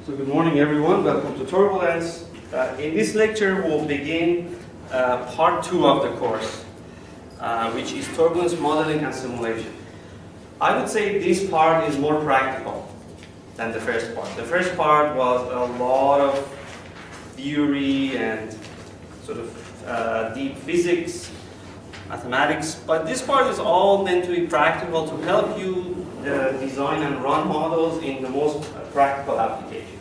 So good morning everyone, welcome to Turbulence. In this lecture we'll begin part 2 of the course, which is turbulence modeling and simulation. I would say this part is more practical than the first part. The first part was a lot of theory and sort of deep physics, mathematics, but this part is all meant to be practical to help you design and run models in the most practical applications.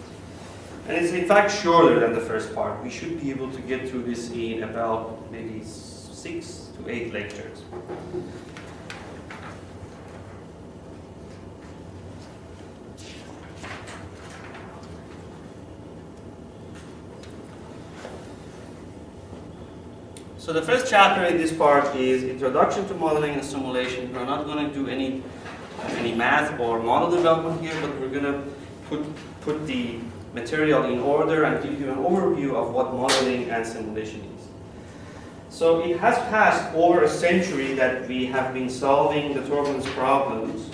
And it's in fact shorter than the first part. We should be able to get through this in about maybe 6 to 8 lectures. So the first chapter in this part is Introduction to Modeling and Simulation. We're not going to do any math or model development here, but we're going to put the material in order and give you an overview of what modeling and simulation is. So it has passed over a century that we have been solving the turbulence problems,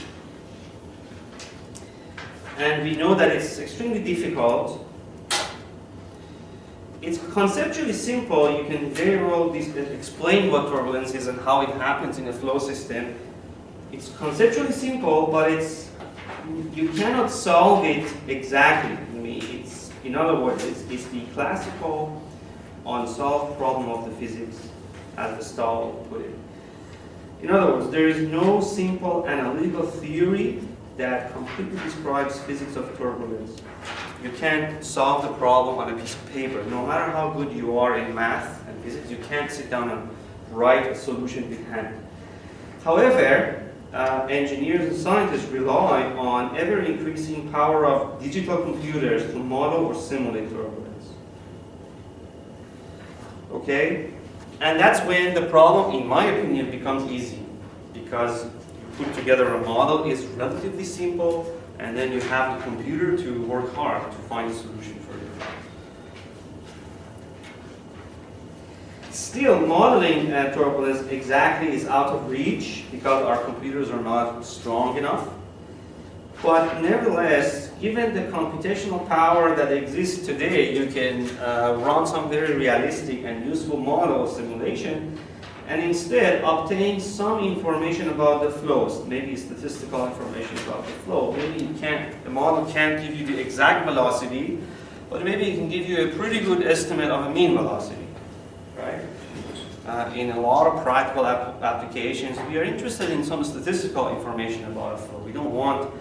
and we know that it's extremely difficult. It's conceptually simple. You can very well explain what turbulence is and how it happens in a flow system. It's conceptually simple, but you cannot solve it exactly. In other words, it's the classical unsolved problem of the physics, as the Stahl put it. In other words, there is no simple analytical theory that completely describes physics of turbulence. You can't solve the problem on a piece of paper. No matter how good you are in math and physics, you can't sit down and write a solution with hand. However, engineers and scientists rely on ever-increasing power of digital computers to model or simulate turbulence. Okay? And that's when the problem, in my opinion, becomes easy. Because you put together a model, is relatively simple, and then you have the computer to work hard to find a solution for you. Still, modeling turbulence exactly is out of reach because our computers are not strong enough. But nevertheless, given the computational power that exists today, you can run some very realistic and useful model simulation and instead obtain some information about the flows, maybe statistical information about the flow. Maybe the model can't give you the exact velocity, but maybe it can give you a pretty good estimate of a mean velocity, right? In a lot of practical applications, we are interested in some statistical information about a flow. We don't want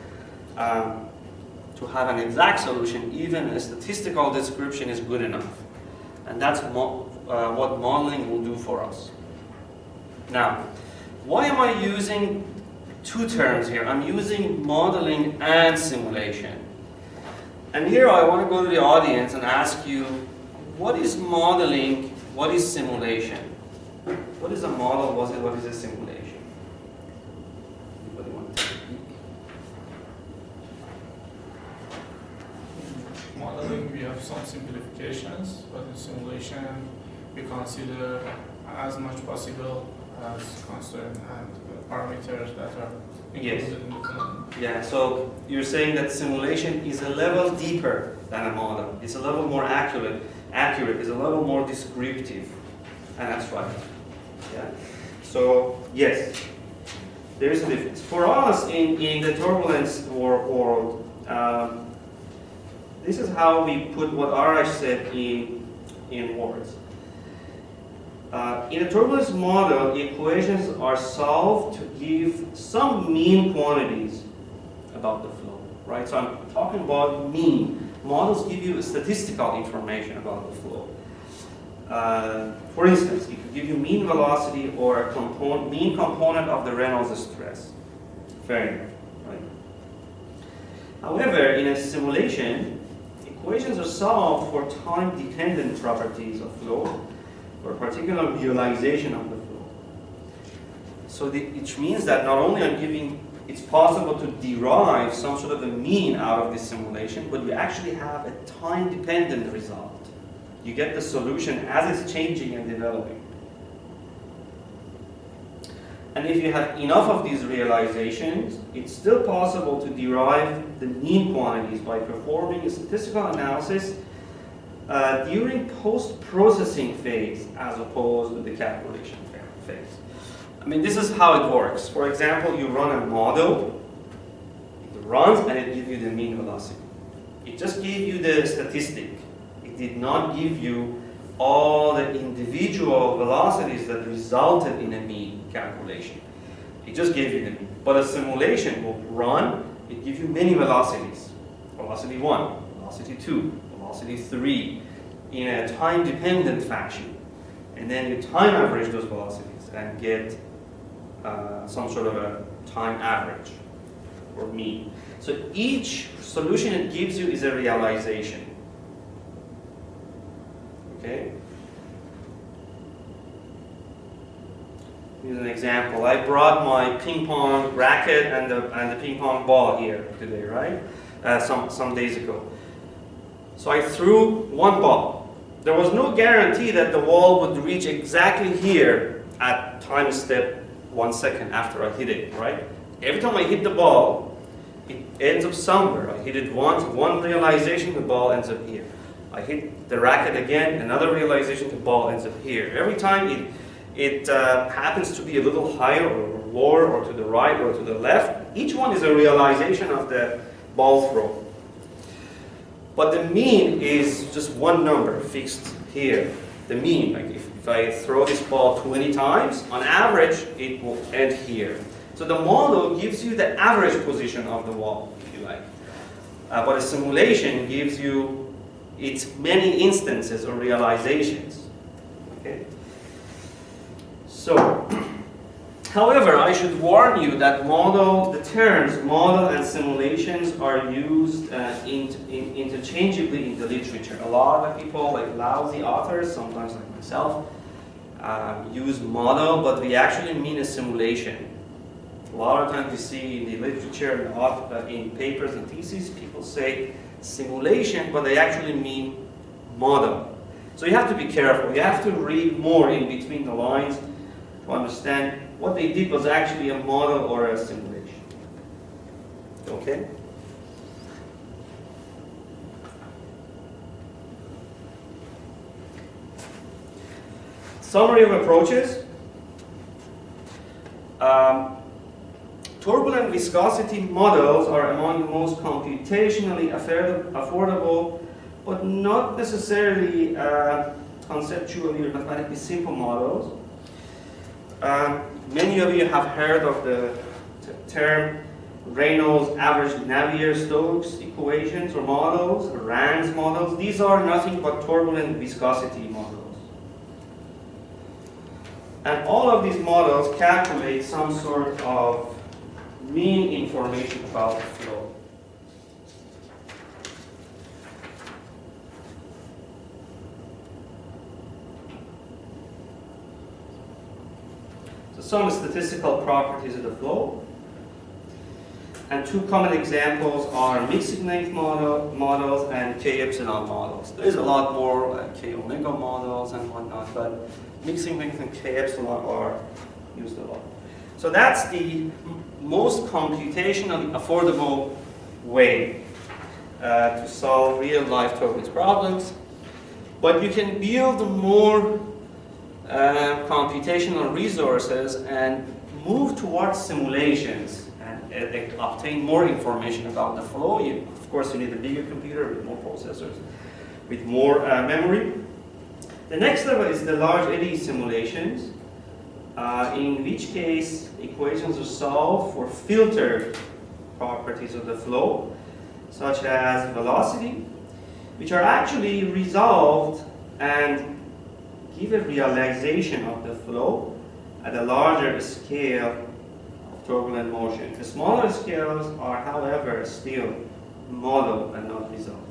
to have an exact solution. Even a statistical description is good enough. And that's what modeling will do for us. Now, why am I using two terms here? I'm using modeling and simulation. And here I want to go to the audience and ask you, what is modeling? What is simulation? What is a model? What is a simulation? Anybody want to take a peek? Modeling, we have some simplifications, but in simulation, we consider as much possible as constant and parameters that are included in the plan. Yeah, so you're saying that simulation is a level deeper than a model. It's a level more accurate, it's a level more descriptive, and that's right. Yeah. So yes, there is a difference. For us in the turbulence world, this is how we put what Arash said in words. In a turbulence model, equations are solved to give some mean quantities about the flow, right? So I'm talking about mean. Models give you statistical information about the flow. For instance, it could give you mean velocity or a mean component of the Reynolds stress. Fair enough, right? However, in a simulation, equations are solved for time-dependent properties of flow, or particular realization of the flow. So which means that not only it's possible to derive some sort of a mean out of this simulation, but we actually have a time-dependent result. You get the solution as it's changing and developing. And if you have enough of these realizations, it's still possible to derive the mean quantities by performing a statistical analysis during post-processing phase as opposed to the calculation phase. I mean, this is how it works. For example, you run a model, it runs and it gives you the mean velocity. It just gave you the statistic. It did not give you all the individual velocities that resulted in a mean calculation. It just gave you the mean. But a simulation will run, it gives you many velocities. Velocity 1, velocity 2, velocity 3, in a time-dependent fashion. And then you time average those velocities and get some sort of a time average or mean. So each solution it gives you is a realization. Okay? Here's an example. I brought my ping pong racket and the ping pong ball here today, right? Some days ago. So I threw one ball. There was no guarantee that the ball would reach exactly here at time step 1 second after I hit it, right? Every time I hit the ball, it ends up somewhere. I hit it once, one realization, the ball ends up here. I hit the racket again, another realization, the ball ends up here. Every time it happens to be a little higher or lower or to the right or to the left, each one is a realization of the ball throw. But the mean is just one number fixed here. The mean, like if I throw this ball 20 times, on average, it will end here. So the model gives you the average position of the ball, if you like. But a simulation gives you its many instances or realizations. Okay? So, however, I should warn you that the terms model and simulations are used interchangeably in the literature. A lot of people, like lousy authors, sometimes like myself, use model, but we actually mean a simulation. A lot of times you see in the literature, in papers and theses, people say simulation, but they actually mean model. So you have to be careful. You have to read more in between the lines to understand what they did was actually a model or a simulation. Okay? Summary of approaches. Turbulent viscosity models are among the most computationally affordable, but not necessarily conceptually or mathematically simple models. Many of you have heard of the term Reynolds average Navier-Stokes equations or models, RANS models. These are nothing but turbulent viscosity models. And all of these models calculate some sort of mean information about the flow. So some statistical properties of the flow. And two common examples are mixing length models and K epsilon models. There is a lot more K omega models and whatnot, but mixing length and K epsilon are used a lot. So that's the most computationally affordable way to solve real-life turbulence problems. But you can build more computational resources and move towards simulations and obtain more information about the flow. Of course, you need a bigger computer with more processors, with more memory. The next level is the large eddy simulations, in which case equations are solved for filtered properties of the flow, such as velocity, which are actually resolved and give a realization of the flow at a larger scale of turbulent motion. The smaller scales are, however, still modeled and not resolved.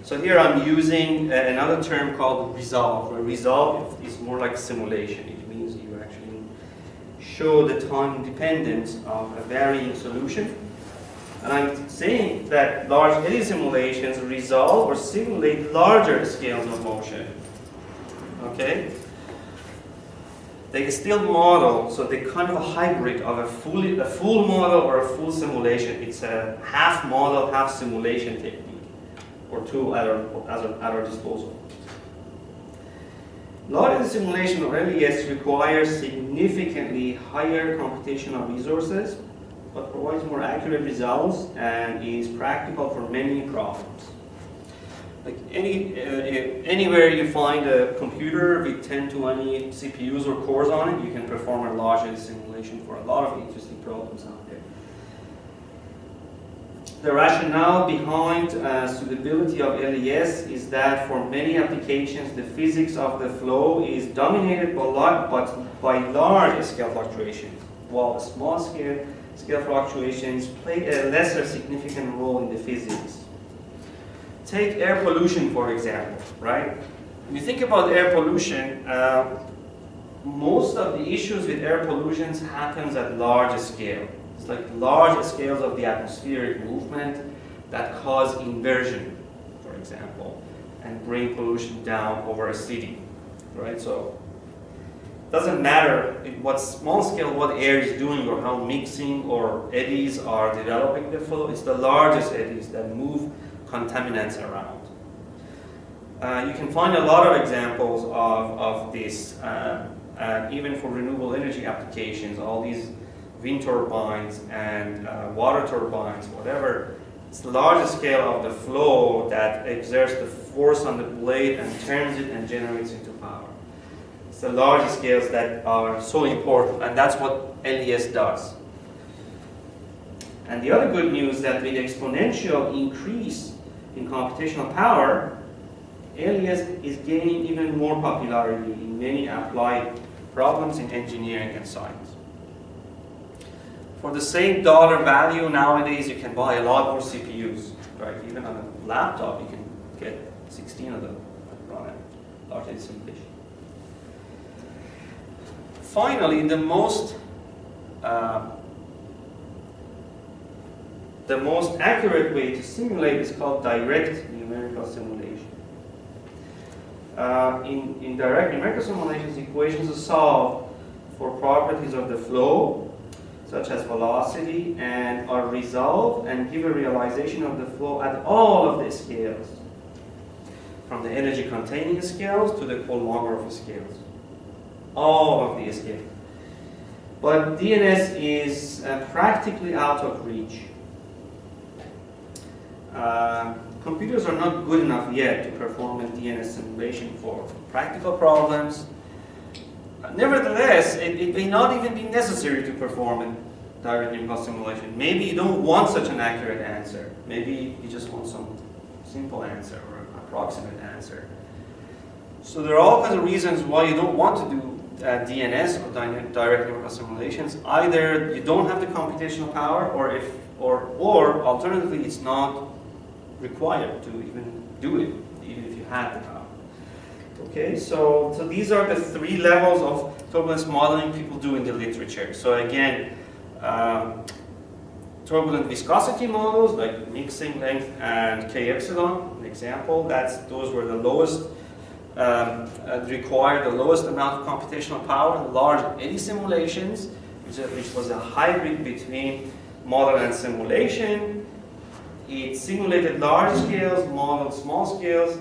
So here I'm using another term called resolve, where resolve is more like simulation. It means you actually show the time dependence of a varying solution. And I'm saying that large eddy simulations resolve or simulate larger scales of motion. Okay? they still model, so they're kind of a hybrid of a full model or a full simulation. It's a half model, half simulation technique, or tool at our disposal. Large simulation or LES requires significantly higher computational resources, but provides more accurate results and is practical for many problems. Like anywhere you find a computer with 10 to 20 CPUs or cores on it, you can perform a large simulation for a lot of interesting problems out there. The rationale behind suitability of LES is that for many applications, the physics of the flow is dominated by large scale fluctuations, while small scale fluctuations play a lesser significant role in the physics. Take air pollution, for example, right? When you think about air pollution, most of the issues with air pollution happens at large scale. It's like large scales of the atmospheric movement that cause inversion, for example, and bring pollution down over a city, right? So it doesn't matter what small scale, what air is doing or how mixing or eddies are developing the flow. It's the largest eddies that move contaminants around. You can find a lot of examples of this, even for renewable energy applications, all these wind turbines and water turbines, whatever. It's the largest scale of the flow that exerts the force on the blade and turns it and generates into power. It's the largest scales that are so important, and that's what LES does. And the other good news is that with exponential increase in computational power, LES is gaining even more popularity in many applied problems in engineering and science. For the same dollar value nowadays, you can buy a lot more CPUs, right? Even on a laptop, you can get 16 of them run a large simulation. Finally, the most accurate way to simulate is called direct numerical simulation. In direct numerical simulations, equations are solved for properties of the flow, such as velocity, and are resolved and give a realization of the flow at all of the scales, from the energy containing scales to the Kolmogorov scales. All of the scales. But DNS is practically out of reach. Computers are not good enough yet to perform a DNS simulation for practical problems. Nevertheless, it may not even be necessary to perform a direct numerical simulation. Maybe you don't want such an accurate answer. Maybe you just want some simple answer or an approximate answer. So there are all kinds of reasons why you don't want to do DNS or direct numerical simulations. Either you don't have the computational power, or alternatively, it's not required to even do it, even if you had the power. Okay, so these are the three levels of turbulence modeling people do in the literature. So again, turbulent viscosity models like mixing length and K epsilon, an example. Those were the lowest, required the lowest amount of computational power. Large eddy simulations, which was a hybrid between model and simulation. It simulated large scales, modeled small scales,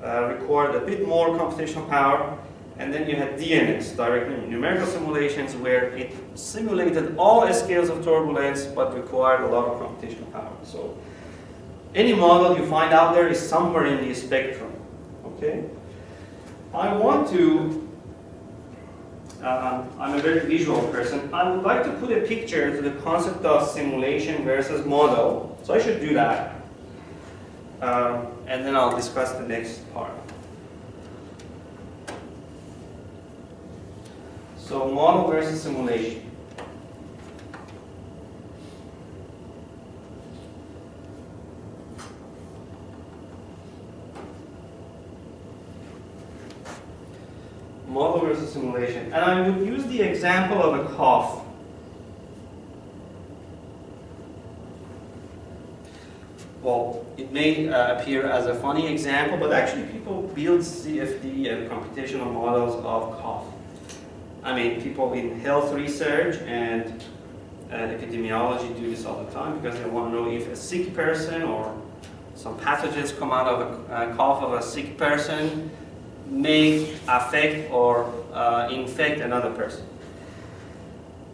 required a bit more computational power, and then you had DNS, direct numerical simulations, where it simulated all scales of turbulence but required a lot of computational power. So any model you find out there is somewhere in the spectrum. Okay? I'm a very visual person. I would like to put a picture to the concept of simulation versus model. So I should do that. And then I'll discuss the next part. So model versus simulation. Model versus simulation. And I would use the example of a cough. Well, it may appear as a funny example, but actually people build CFD and computational models of cough. I mean, people in health research and epidemiology do this all the time because they want to know if a sick person or some pathogens come out of a cough of a sick person may affect or infect another person.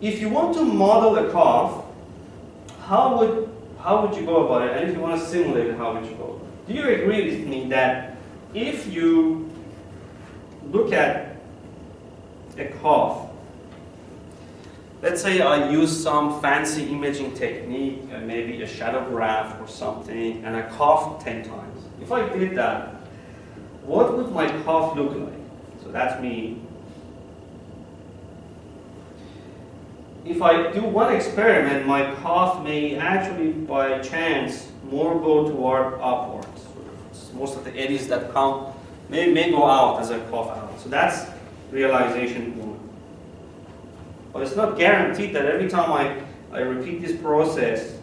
If you want to model a cough, how would you go about it? And if you want to simulate it, how would you go? Do you agree with me that if you look at a cough, let's say I use some fancy imaging technique, maybe a shadow graph or something, and I cough 10 times. If I did that, what would my cough look like? So that's me. If I do one experiment, my cough may actually, by chance, more go toward upwards. Most of the eddies that come may go out as I cough out. So that's realization one. But it's not guaranteed that every time I repeat this process,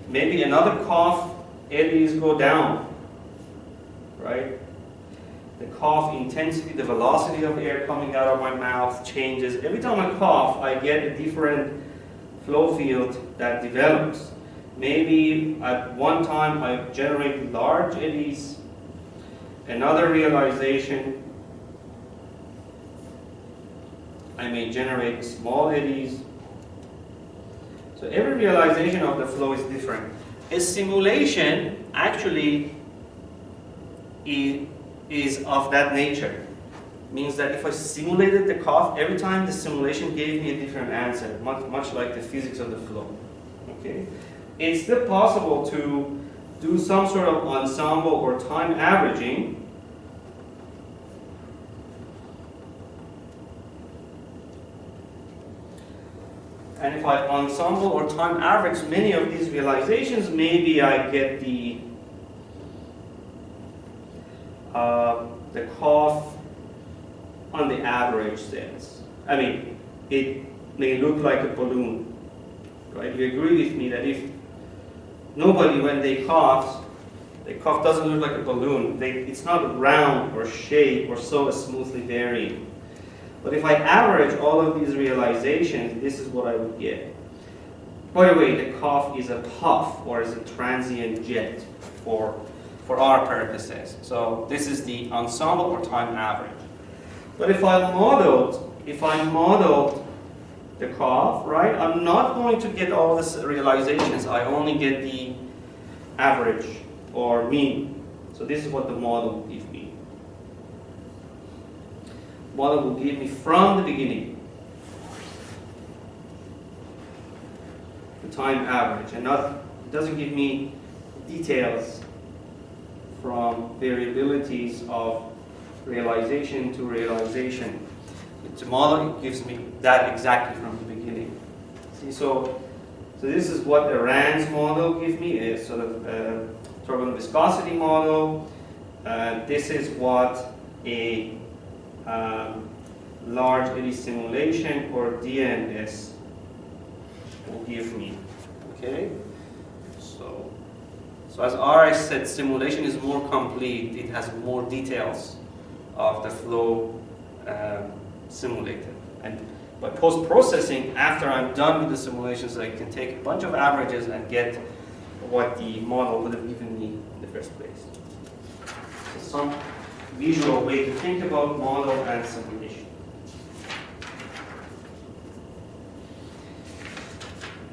maybe another cough eddies go down, right? The cough intensity, the velocity of air coming out of my mouth changes. Every time I cough, I get a different flow field that develops. Maybe at one time I generate large eddies, another realization, I may generate small eddies. So every realization of the flow is different. A simulation actually is of that nature. Means that if I simulated the cough, every time the simulation gave me a different answer, much like the physics of the flow. Okay? It's still possible to do some sort of ensemble or time averaging. And if I ensemble or time average many of these realizations, maybe I get the cough on the average sense. I mean, it may look like a balloon, right? You agree with me that if nobody, when they cough doesn't look like a balloon. It's not round or shaped or so smoothly varying. But if I average all of these realizations, this is what I would get. By the way, the cough is a puff or is a transient jet for our purposes. So this is the ensemble or time average. But if I modeled the cough, right, I'm not going to get all these realizations. I only get the average or mean. So this is what the model will give me. Model will give me from the beginning the time average, and it doesn't give me details from variabilities of realization to realization. The model gives me that exactly from the beginning. See, so this is what the RANS model gives me, a sort of turbulent viscosity model. This is what a large eddy simulation or DNS will give me. Okay? So as RS said, simulation is more complete. It has more details of the flow simulated. And by post-processing, after I'm done with the simulations, I can take a bunch of averages and get what the model would have given me in the first place. So some visual way to think about model and simulation.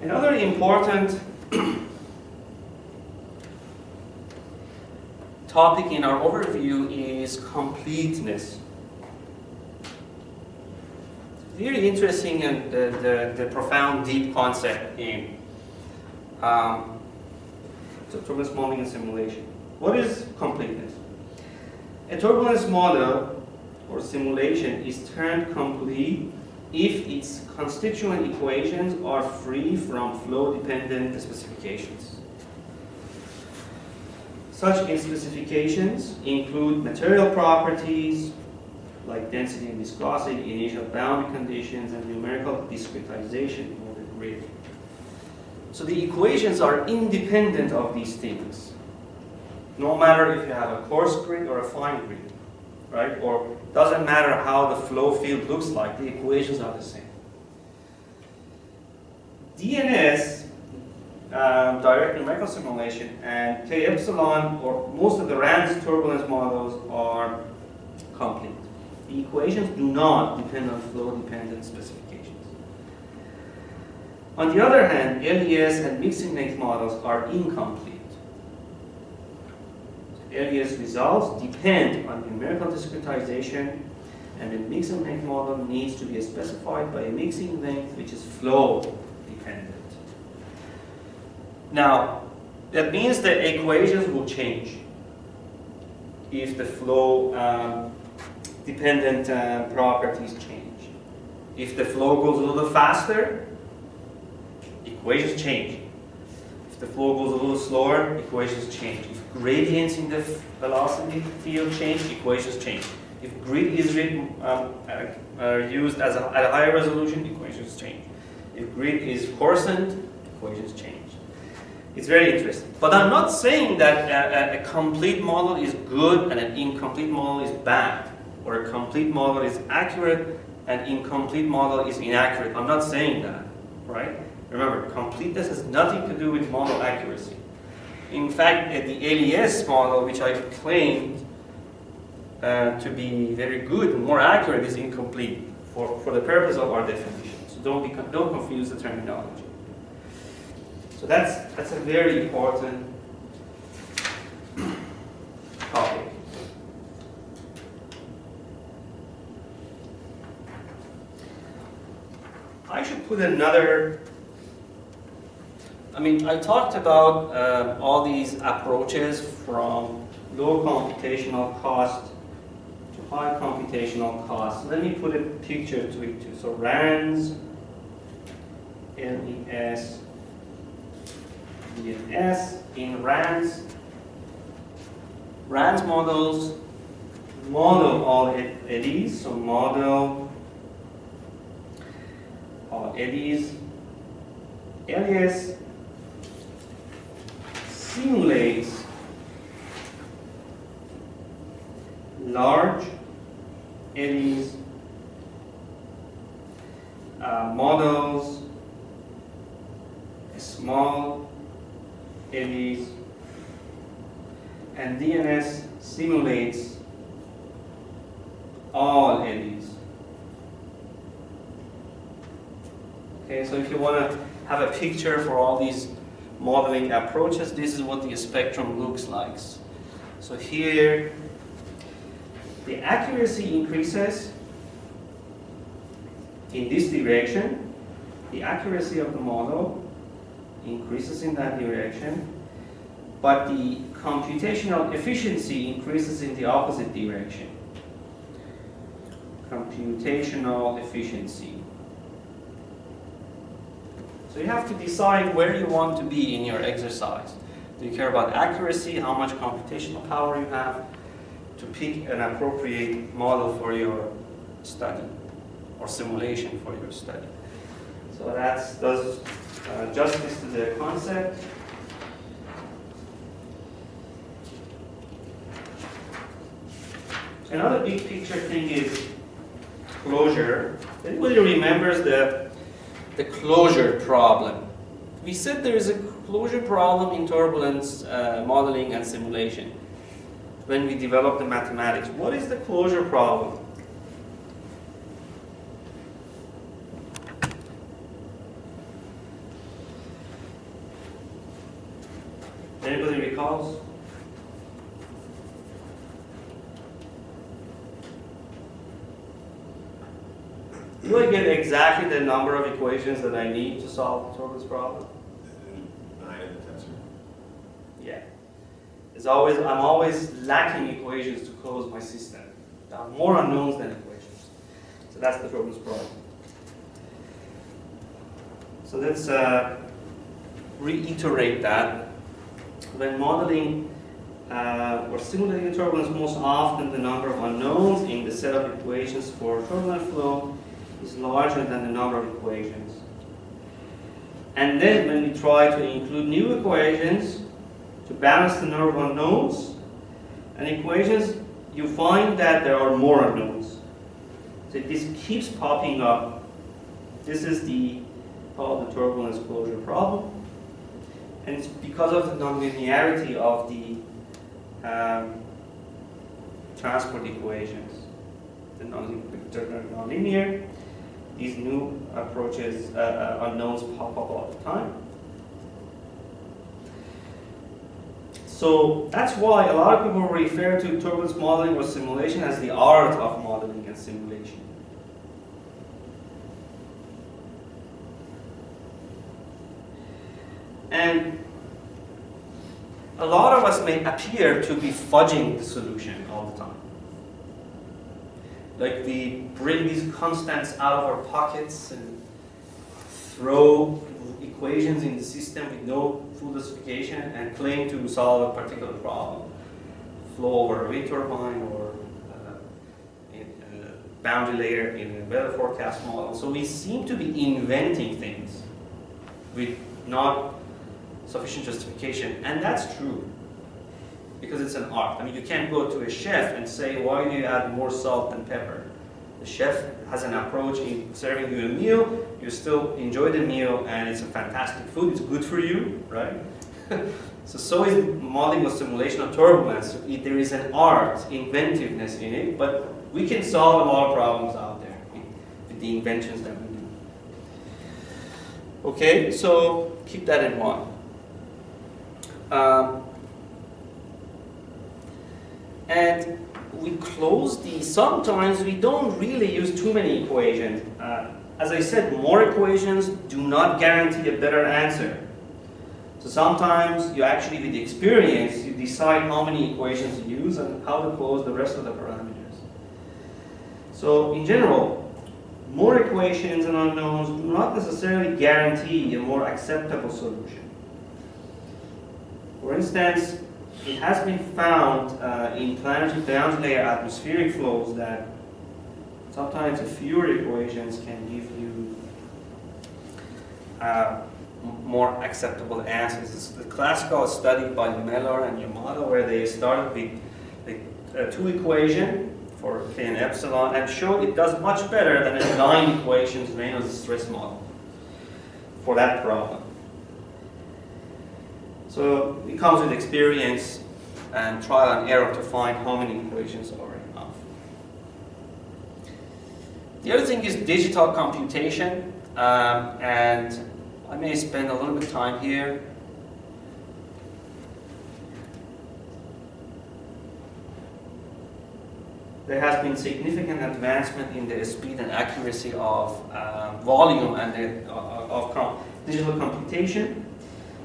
Another important topic in our overview is completeness. Very interesting and the profound, deep concept in turbulence modeling and simulation. What is completeness? A turbulence model or simulation is termed complete if its constituent equations are free from flow-dependent specifications. Such specifications include material properties like density and viscosity, initial boundary conditions, and numerical discretization of the grid. So the equations are independent of these things, no matter if you have a coarse grid or a fine grid, right? Or Doesn't matter how the flow field looks like, the equations are the same. DNS, direct numerical simulation, and K epsilon, or most of the RAND's turbulence models are complete. The equations do not depend on flow-dependent specifications. On the other hand, LES and mixing length models are incomplete. LES results depend on numerical discretization, and the mixing length model needs to be specified by a mixing length which is flow-dependent. Now, that means the equations will change if the flow-dependent properties change. If the flow goes a little faster, equations change. If the flow goes a little slower, equations change. If gradients in the velocity field change, equations change. If grid is used at a higher resolution, equations change. If grid is coarsened, equations change. It's very interesting. But I'm not saying that a complete model is good and an incomplete model is bad, or a complete model is accurate and incomplete model is inaccurate. I'm not saying that, right? Remember, completeness has nothing to do with model accuracy. In fact, the LES model, which I claimed to be very good and more accurate, is incomplete for the purpose of our definition. So don't confuse the terminology. So that's a very important topic. I should put another. I talked about all these approaches from low computational cost to high computational cost. Let me put a picture to it too. So RANDs, LES, DNS. In RANDs models model all eddies, so model all eddies. LES simulates large eddies, models small eddies, and DNS simulates all eddies. Okay, so if you want to have a picture for all these modeling approaches, this is what the spectrum looks like. So here, the accuracy increases in this direction. The accuracy of the model increases in that direction, but the computational efficiency increases in the opposite direction. Computational efficiency. So you have to decide where you want to be in your exercise. Do you care about accuracy, how much computational power you have, to pick an appropriate model for your study or simulation for your study? So that does justice to the concept. Another big picture thing is closure. Everybody remembers the closure problem. We said there is a closure problem in turbulence modeling and simulation when we developed the mathematics. What is the closure problem? Anybody recalls? Do I get exactly the number of equations that I need to solve the turbulence problem? 9 in the tensor. Yeah. I'm always lacking equations to close my system. There are more unknowns than equations. So that's the turbulence problem. So let's reiterate that. When modeling or simulating turbulence, most often the number of unknowns in the set of equations for turbulent flow is larger than the number of equations. And then when we try to include new equations to balance the number of unknowns, and equations you find that there are more unknowns. So this keeps popping up. This is called the turbulence closure problem. And it's because of the nonlinearity of the transport equations. They're nonlinear. These new approaches, unknowns pop up all the time. So that's why a lot of people refer to turbulence modeling or simulation as the art of modeling and simulation. And a lot of us may appear to be fudging the solution all the time. Like we bring these constants out of our pockets and throw equations in the system with no full justification and claim to solve a particular problem. Flow over a wind turbine or a boundary layer in a weather forecast model. So we seem to be inventing things with not sufficient justification, and that's true because it's an art. I mean, you can't go to a chef and say, why do you add more salt than pepper? The chef has an approach in serving you a meal, you still enjoy the meal, and it's a fantastic food, it's good for you, right? So is modeling or simulation of turbulence. There is an art, inventiveness in it, but we can solve a lot of problems out there with the inventions that we do. Okay, so keep that in mind. And we close these. Sometimes we don't really use too many equations. As I said, more equations do not guarantee a better answer. So sometimes you actually, with the experience, you decide how many equations to use and how to close the rest of the parameters. So in general, more equations and unknowns do not necessarily guarantee a more acceptable solution. For instance, it has been found in planetary boundary layer atmospheric flows that sometimes fewer equations can give you more acceptable answers. It's the classical study by Miller and Yamato where they started with 2 equations for K and epsilon and showed it does much better than a 9 equations Reynolds stress model for that problem. So it comes with experience and trial and error to find how many equations are enough. The other thing is digital computation, and I may spend a little bit of time here. There has been significant advancement in the speed and accuracy of volume and of digital computation,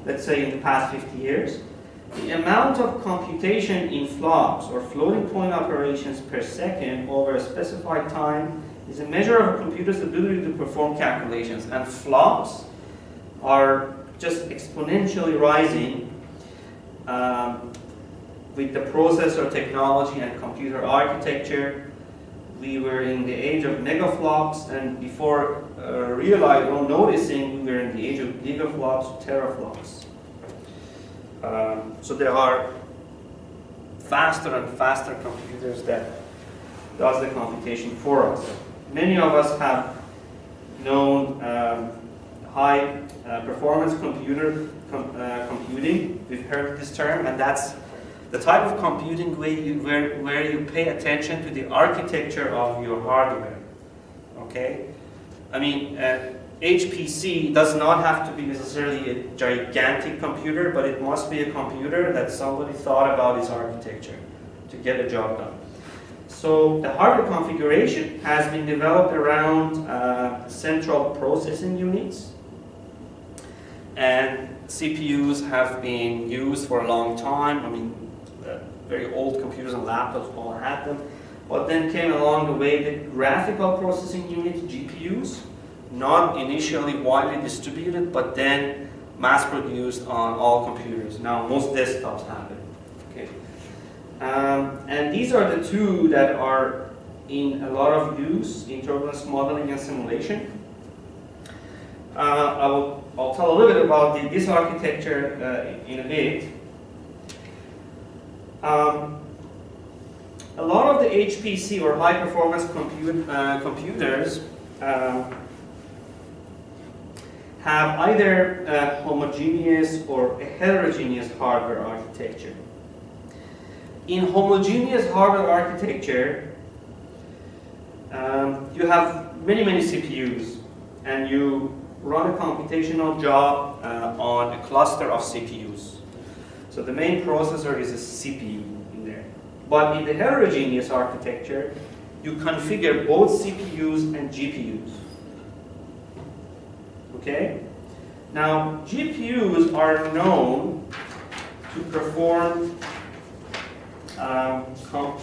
let's say in the past 50 years. The amount of computation in flops or floating point operations per second over a specified time is a measure of a computer's ability to perform calculations, and flops are just exponentially rising with the processor technology and computer architecture. We were in the age of megaflops, and before realizing or noticing, we were in the age of gigaflops, teraflops. So there are faster and faster computers that does the computation for us. Many of us have known high performance computing. We've heard this term, and that's the type of computing where you pay attention to the architecture of your hardware. Okay? I mean, HPC does not have to be necessarily a gigantic computer, but it must be a computer that somebody thought about its architecture to get a job done. So the hardware configuration has been developed around central processing units, and CPUs have been used for a long time. I mean, very old computers and laptops all had them, but then came along the way the graphical processing units, GPUs, not initially widely distributed, but then mass-produced on all computers. Now most desktops have it. Okay, and these are the two that are in a lot of use in turbulence modeling and simulation. I'll tell a little bit about this architecture in a bit. a lot of the HPC or high performance computers have either a homogeneous or a heterogeneous hardware architecture. In homogeneous hardware architecture, you have many CPUs, and you run a computational job on a cluster of CPUs. So the main processor is a CPU in there. But in the heterogeneous architecture, you configure both CPUs and GPUs. Okay? Now, GPUs are known to perform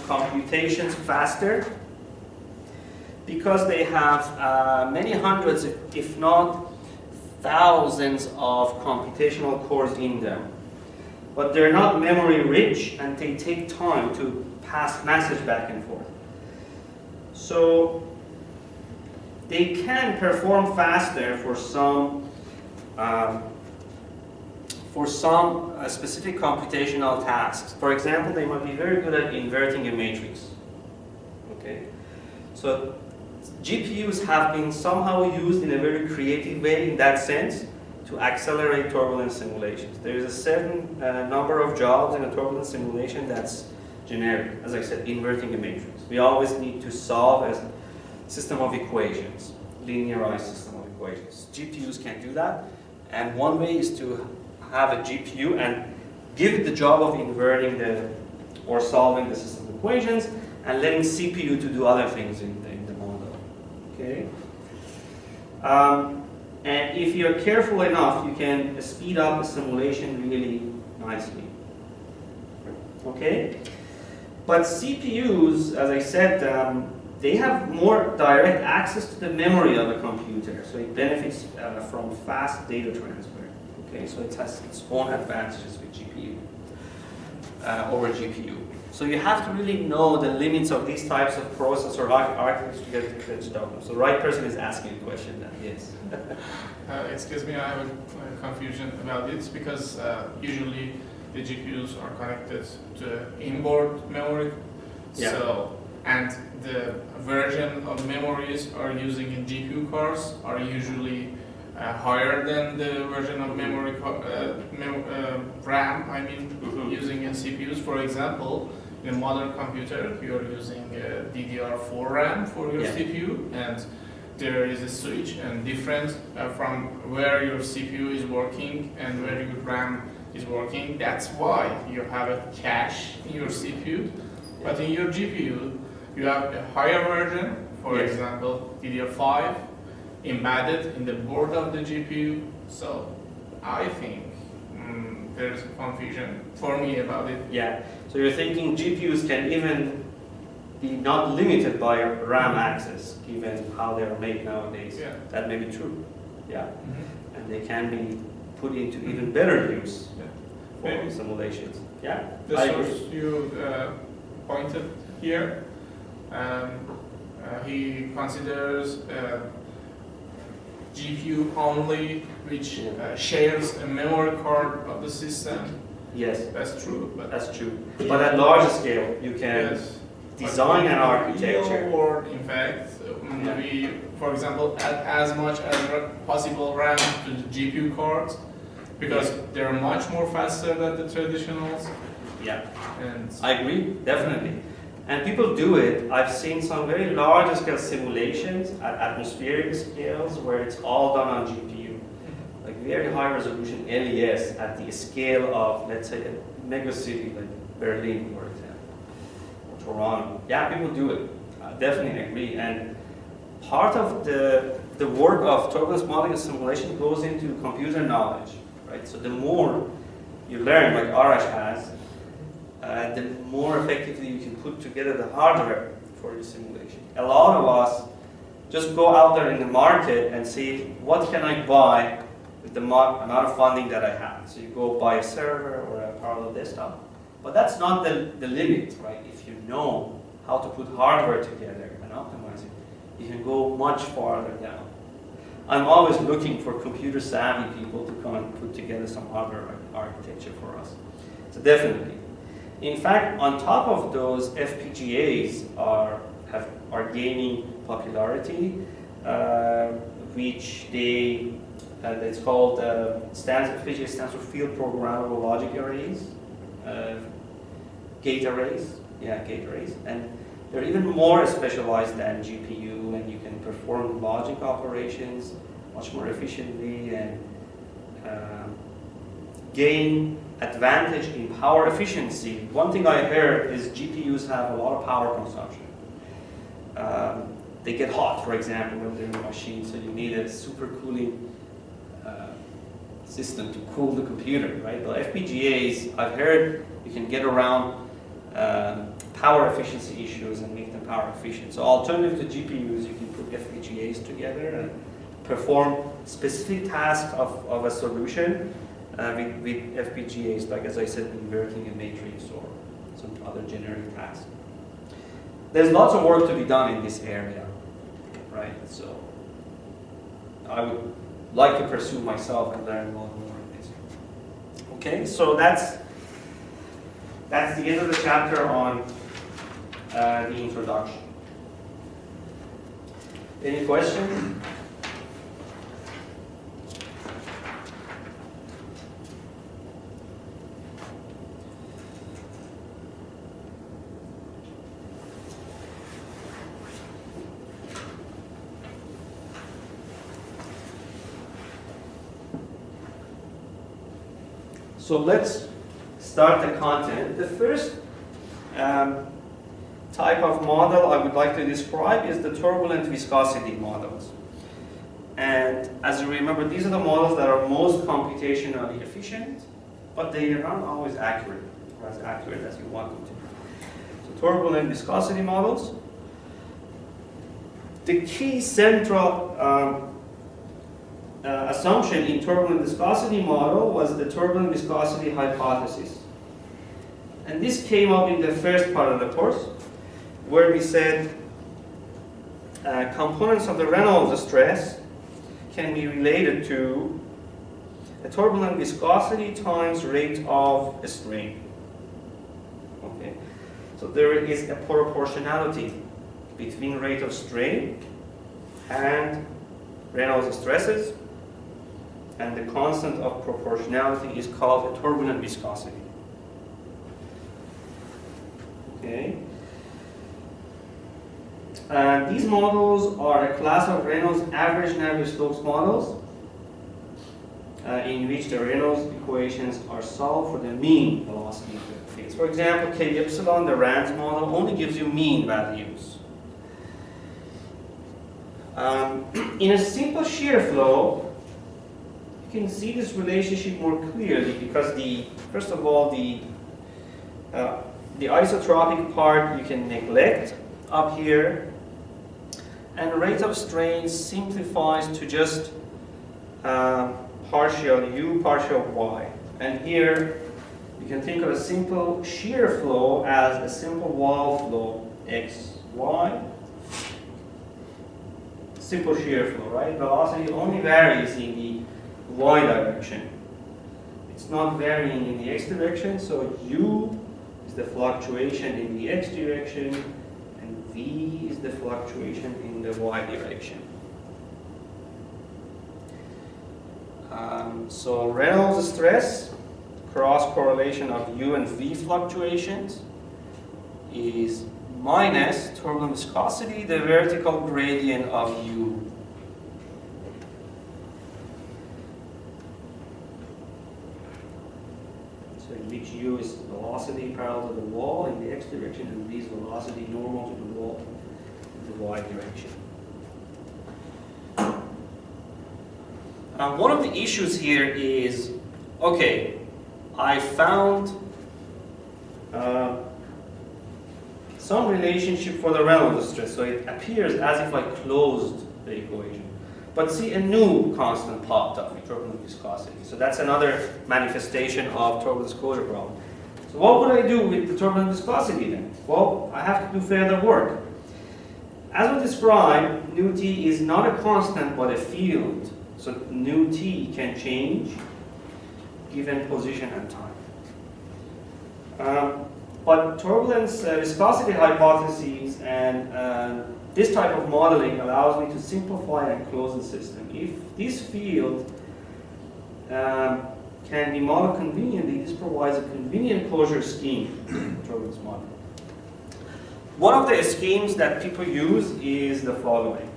computations faster because they have many hundreds, if not thousands, of computational cores in them. But they're not memory rich, and they take time to pass message back and forth. So they can perform faster for some specific computational tasks. For example, they might be very good at inverting a matrix. Okay, so GPUs have been somehow used in a very creative way in that sense to accelerate turbulence simulations. There is a certain number of jobs in a turbulence simulation that's generic. As I said, inverting a matrix. We always need to solve a system of equations, linearized system of equations. GPUs can't do that, and one way is to have a GPU and give it the job of inverting or solving the system of equations, and letting CPU to do other things in the model. Okay. And if you're careful enough, you can speed up the simulation really nicely. Okay? But CPUs, as I said, they have more direct access to the memory of a computer, so it benefits from fast data transfer. Okay, so it has its own advantages with GPU over GPU. So you have to really know the limits of these types of processor architectures to get to talk. So the right person is asking a question then, yes. Excuse me, I have a confusion about it because usually the GPUs are connected to inboard memory. Yeah. So, and the version of memories are using in GPU cards are usually higher than the version of memory RAM, I mean, using in CPUs. For example, in a modern computer, you are using DDR4 RAM for your CPU, and there is a switch and difference from where your CPU is working and where your RAM is working. That's why you have a cache in your CPU. But in your GPU, you have a higher version, for example, DDR5, embedded in the board of the GPU. So I think there's confusion for me about it. Yeah, so you're thinking GPUs can even be not limited by RAM access, given how they are made nowadays. Yeah. That may be true. Yeah, and they can be put into even better use for Maybe. simulations. Yeah, The I source agree. you pointed here, he considers GPU only, which shares a memory card of the system. Yes, That's true, but that's true. But at large scale, you can design an architecture. Or in fact, we, for example, add as much as possible RAM to the GPU cards because they're much more faster than the traditionals. Yeah, And I agree, definitely. And people do it. I've seen some very large scale simulations at atmospheric scales where it's all done on GPU. Like very high resolution LES at the scale of, let's say, a mega city like Berlin, for example, or Toronto. Yeah, people do it. I definitely agree. And part of the work of turbulence modeling and simulation goes into computer knowledge, right? So the more you learn, like Arash has, the more effectively you can put together the hardware for your simulation. A lot of us just go out there in the market and see what can I buy with the amount of funding that I have. So you go buy a server or a parallel desktop. But that's not the limit, right? If you know how to put hardware together and optimize it, you can go much farther down. I'm always looking for computer savvy people to come and put together some hardware architecture for us. So definitely. In fact, on top of those, FPGAs are gaining popularity, which it's called FPGA stands for Field Programmable Logic Arrays, gate arrays, and they're even more specialized than GPU, and you can perform logic operations much more efficiently and gain advantage in power efficiency. One thing I heard is GPUs have a lot of power consumption. They get hot, for example, when they're in a machine, so you need a supercooling system to cool the computer, right? The FPGAs, I've heard you can get around power efficiency issues and make them power efficient. So alternative to GPUs, you can put FPGAs together and perform specific tasks of a solution with FPGAs, like as I said, inverting a matrix or some other generic task. There's lots of work to be done in this area, right? So I would like to pursue myself and learn a lot more of this. Okay, so that's the end of the chapter on the introduction. Any questions? So let's start the content. The first type of model I would like to describe is the turbulent viscosity models. And as you remember, these are the models that are most computationally efficient, but they are not always accurate, or as accurate as you want them to be. So turbulent viscosity models. The key central assumption in turbulent viscosity model was the turbulent viscosity hypothesis. And this came up in the first part of the course, where we said components of the Reynolds stress can be related to the turbulent viscosity times rate of strain. Okay, so there is a proportionality between rate of strain and Reynolds stresses, and the constant of proportionality is called a turbulent viscosity. Okay. These models are a class of Reynolds average Navier-Stokes models in which the Reynolds equations are solved for the mean velocity interface. For example, K epsilon, the RANS model, only gives you mean values. In a simple shear flow, you can see this relationship more clearly because first of all, the isotropic part you can neglect up here, and rate of strain simplifies to just partial u, partial y. And here you can think of a simple shear flow as a simple wall flow x, y. Simple shear flow, right? Velocity only varies in the y direction. It's not varying in the x direction, so u is the fluctuation in the x direction, and v is the fluctuation in the y direction. So Reynolds stress, cross correlation of u and v fluctuations, is minus turbulent viscosity, the vertical gradient of u. So in which u is velocity parallel to the wall in the x direction, and v is velocity normal to the wall in the y direction. One of the issues here is, okay, I found some relationship for the Reynolds stress, so it appears as if I closed the equation. But see, a new constant popped up in turbulent viscosity. So that's another manifestation of turbulence closure problem. So what would I do with the turbulent viscosity then? Well, I have to do further work. As we described, nu t is not a constant but a field. So nu t can change given position and time. But turbulence viscosity hypotheses and this type of modeling allows me to simplify and close the system. If this field can be modeled conveniently, this provides a convenient closure scheme for turbulence modeling. One of the schemes that people use is the following.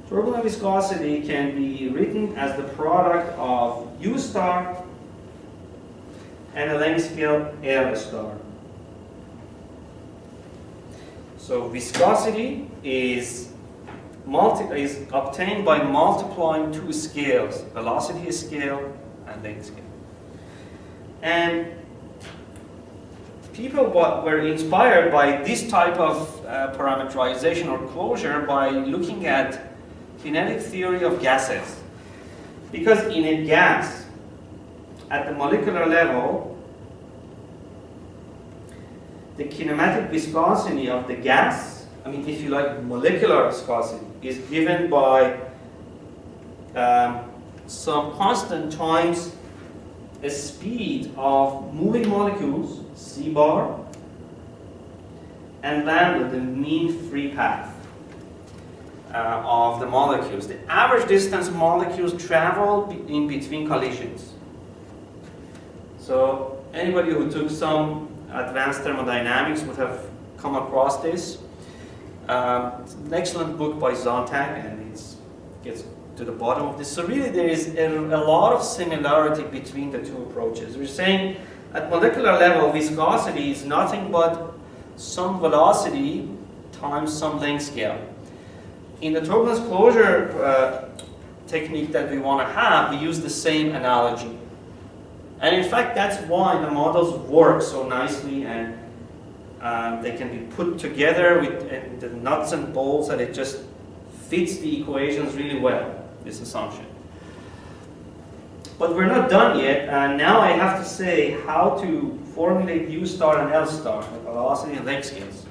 Turbulent viscosity can be written as the product of U star and a length scale L star. So viscosity is obtained by multiplying two scales, velocity scale and length scale. And people were inspired by this type of parameterization or closure by looking at kinetic theory of gases. Because in a gas, at the molecular level, the kinematic viscosity of the gas, if you like, molecular viscosity, is given by some constant times a speed of moving molecules, c bar, and lambda, the mean free path of the molecules. The average distance molecules travel in between collisions. So anybody who took some advanced thermodynamics would have come across this. It's an excellent book by Zonta, and it gets to the bottom of this. So really there is a lot of similarity between the two approaches. We're saying at molecular level, viscosity is nothing but some velocity times some length scale. In the turbulence closure technique that we want to have, we use the same analogy. And in fact, that's why the models work so nicely, and they can be put together with the nuts and bolts, and it just fits the equations really well, this assumption. But we're not done yet, and now I have to say how to formulate U star and L star, like velocity and length scales.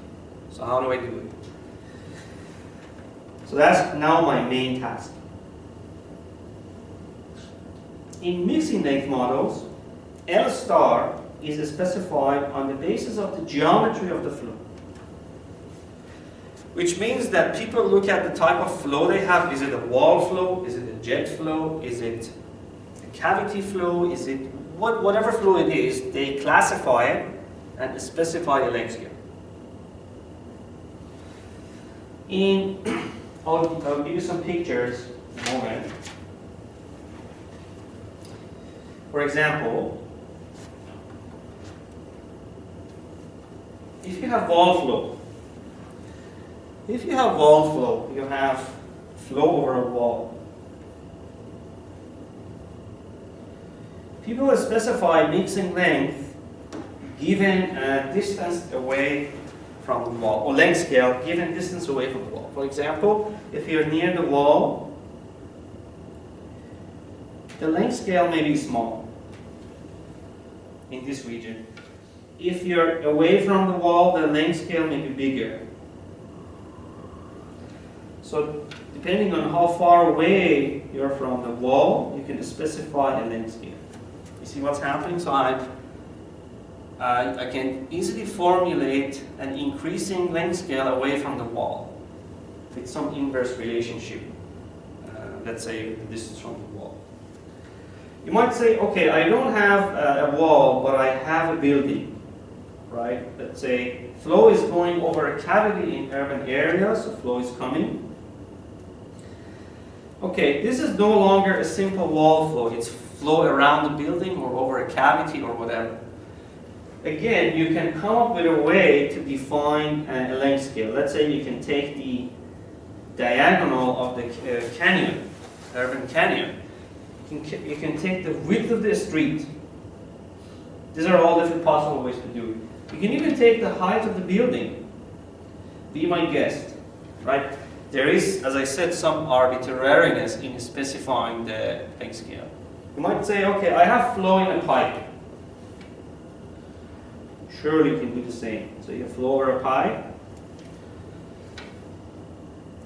So how do I do it? So that's now my main task. In mixing length models, L star is specified on the basis of the geometry of the flow. Which means that people look at the type of flow they have. Is it a wall flow? Is it a jet flow? Is it a cavity flow? Is it whatever flow it is, they classify it and specify a length scale. I'll give you some pictures in a moment. For example, if you have wall flow, you have flow over a wall. People will specify mixing length given a distance away from the wall, or length scale given distance away from the wall. For example, if you're near the wall, the length scale may be small in this region. If you're away from the wall, the length scale may be bigger. So depending on how far away you're from the wall, you can specify a length scale. You see what's happening? So I can easily formulate an increasing length scale away from the wall with some inverse relationship, let's say the distance from the wall. You might say, okay, I don't have a wall, but I have a building, right? Let's say flow is going over a cavity in urban areas, so flow is coming. Okay, this is no longer a simple wall flow. It's flow around the building or over a cavity or whatever. Again, you can come up with a way to define a length scale. Let's say you can take the diagonal of the canyon, urban canyon. You can take the width of the street. These are all different possible ways to do it. You can even take the height of the building. Be my guest, right? There is, as I said, some arbitrariness in specifying the length scale. You might say, okay, I have flow in a pipe. Surely you can do the same. So you have flow over a pipe.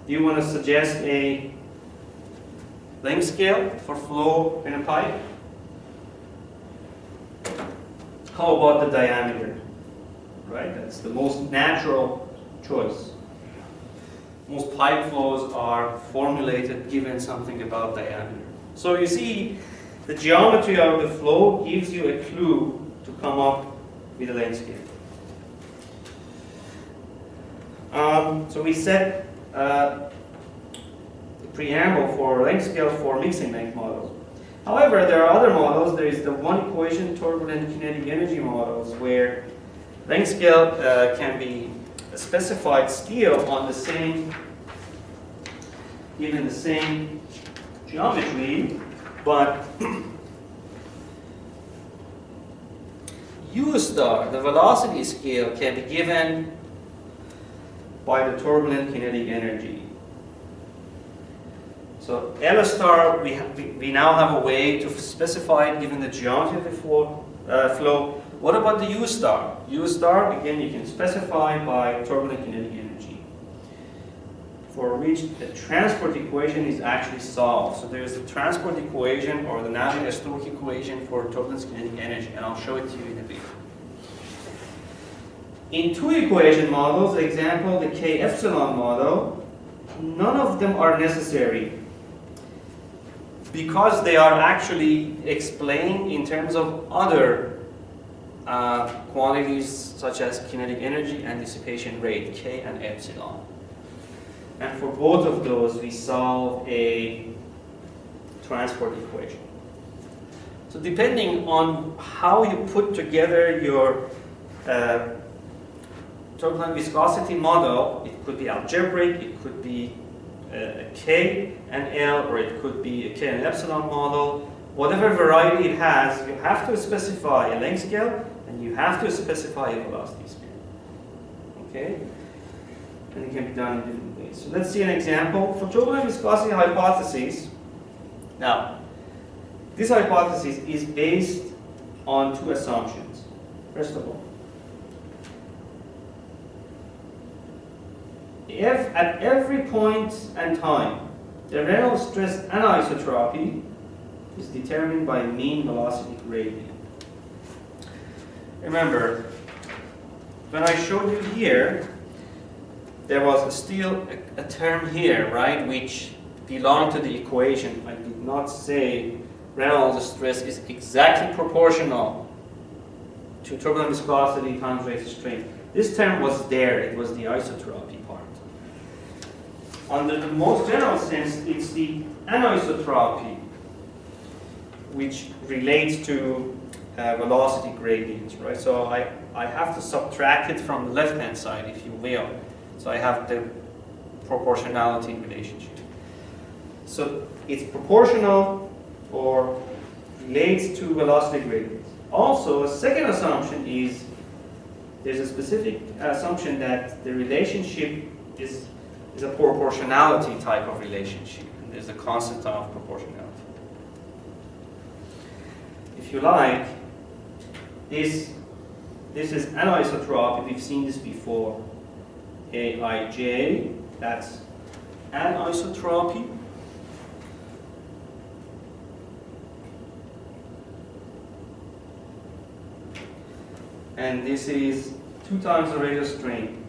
Do you want to suggest a length scale for flow in a pipe? How about the diameter? right? That's the most natural choice. Most pipe flows are formulated given something about diameter. So you see, the geometry of the flow gives you a clue to come up with a length scale. So we set the preamble for length scale for mixing length models. However, there are other models. There is the one equation turbulent kinetic energy models where length scale can be specified still on the same, given the same geometry, but U star, the velocity scale, can be given by the turbulent kinetic energy. So L star, we now have a way to specify it given the geometry of the flow. What about the U star? U star, again, you can specify by turbulent kinetic energy, for which the transport equation is actually solved. So there's the transport equation or the Navier-Stokes equation for turbulent kinetic energy, and I'll show it to you in a bit. In two equation models, example, the K epsilon model, none of them are necessary because they are actually explained in terms of other quantities such as kinetic energy and dissipation rate, K and epsilon. And for both of those, we solve a transport equation. So depending on how you put together your turbulent viscosity model, it could be algebraic, it could be a K and L, or it could be a K and epsilon model. Whatever variety it has, you have to specify a length scale and you have to specify a velocity scale. Okay? And it can be done in different ways. So let's see an example. For turbulent viscosity hypotheses, now, this hypothesis is based on two assumptions. First of all, if at every point and time, the Reynolds stress anisotropy is determined by mean velocity gradient. Remember, when I showed you here, there was still a term here, right, which belonged to the equation. I did not say Reynolds stress is exactly proportional to turbulent viscosity times rate of strain. This term was there, it was the isotropy part. Under the most general sense, it's the anisotropy which relates to velocity gradients, right? So I have to subtract it from the left-hand side, if you will. So I have the proportionality relationship. So it's proportional or relates to velocity gradients. Also, a second assumption is there's a specific assumption that the relationship is a proportionality type of relationship. And there's a constant of proportionality. If you like, this is anisotropy. We've seen this before. Aij, that's anisotropy. And this is 2 times the rate of strain.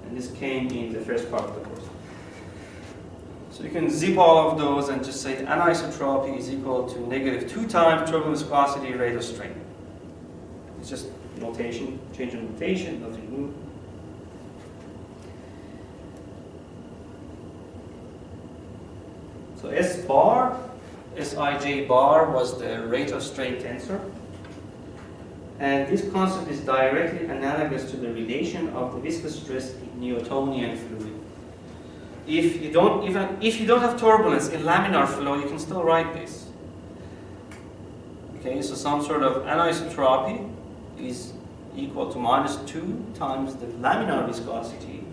And this came in the first part of the course. So you can zip all of those and just say anisotropy is equal to negative 2 times turbulent viscosity rate of strain. It's just notation, change in notation, nothing new. So S bar, Sij bar was the rate of strain tensor. And this concept is directly analogous to the relation of the viscous stress in Newtonian fluid. If you don't have turbulence in laminar flow, you can still write this. Okay, so some sort of anisotropy is equal to -2 times the laminar viscosity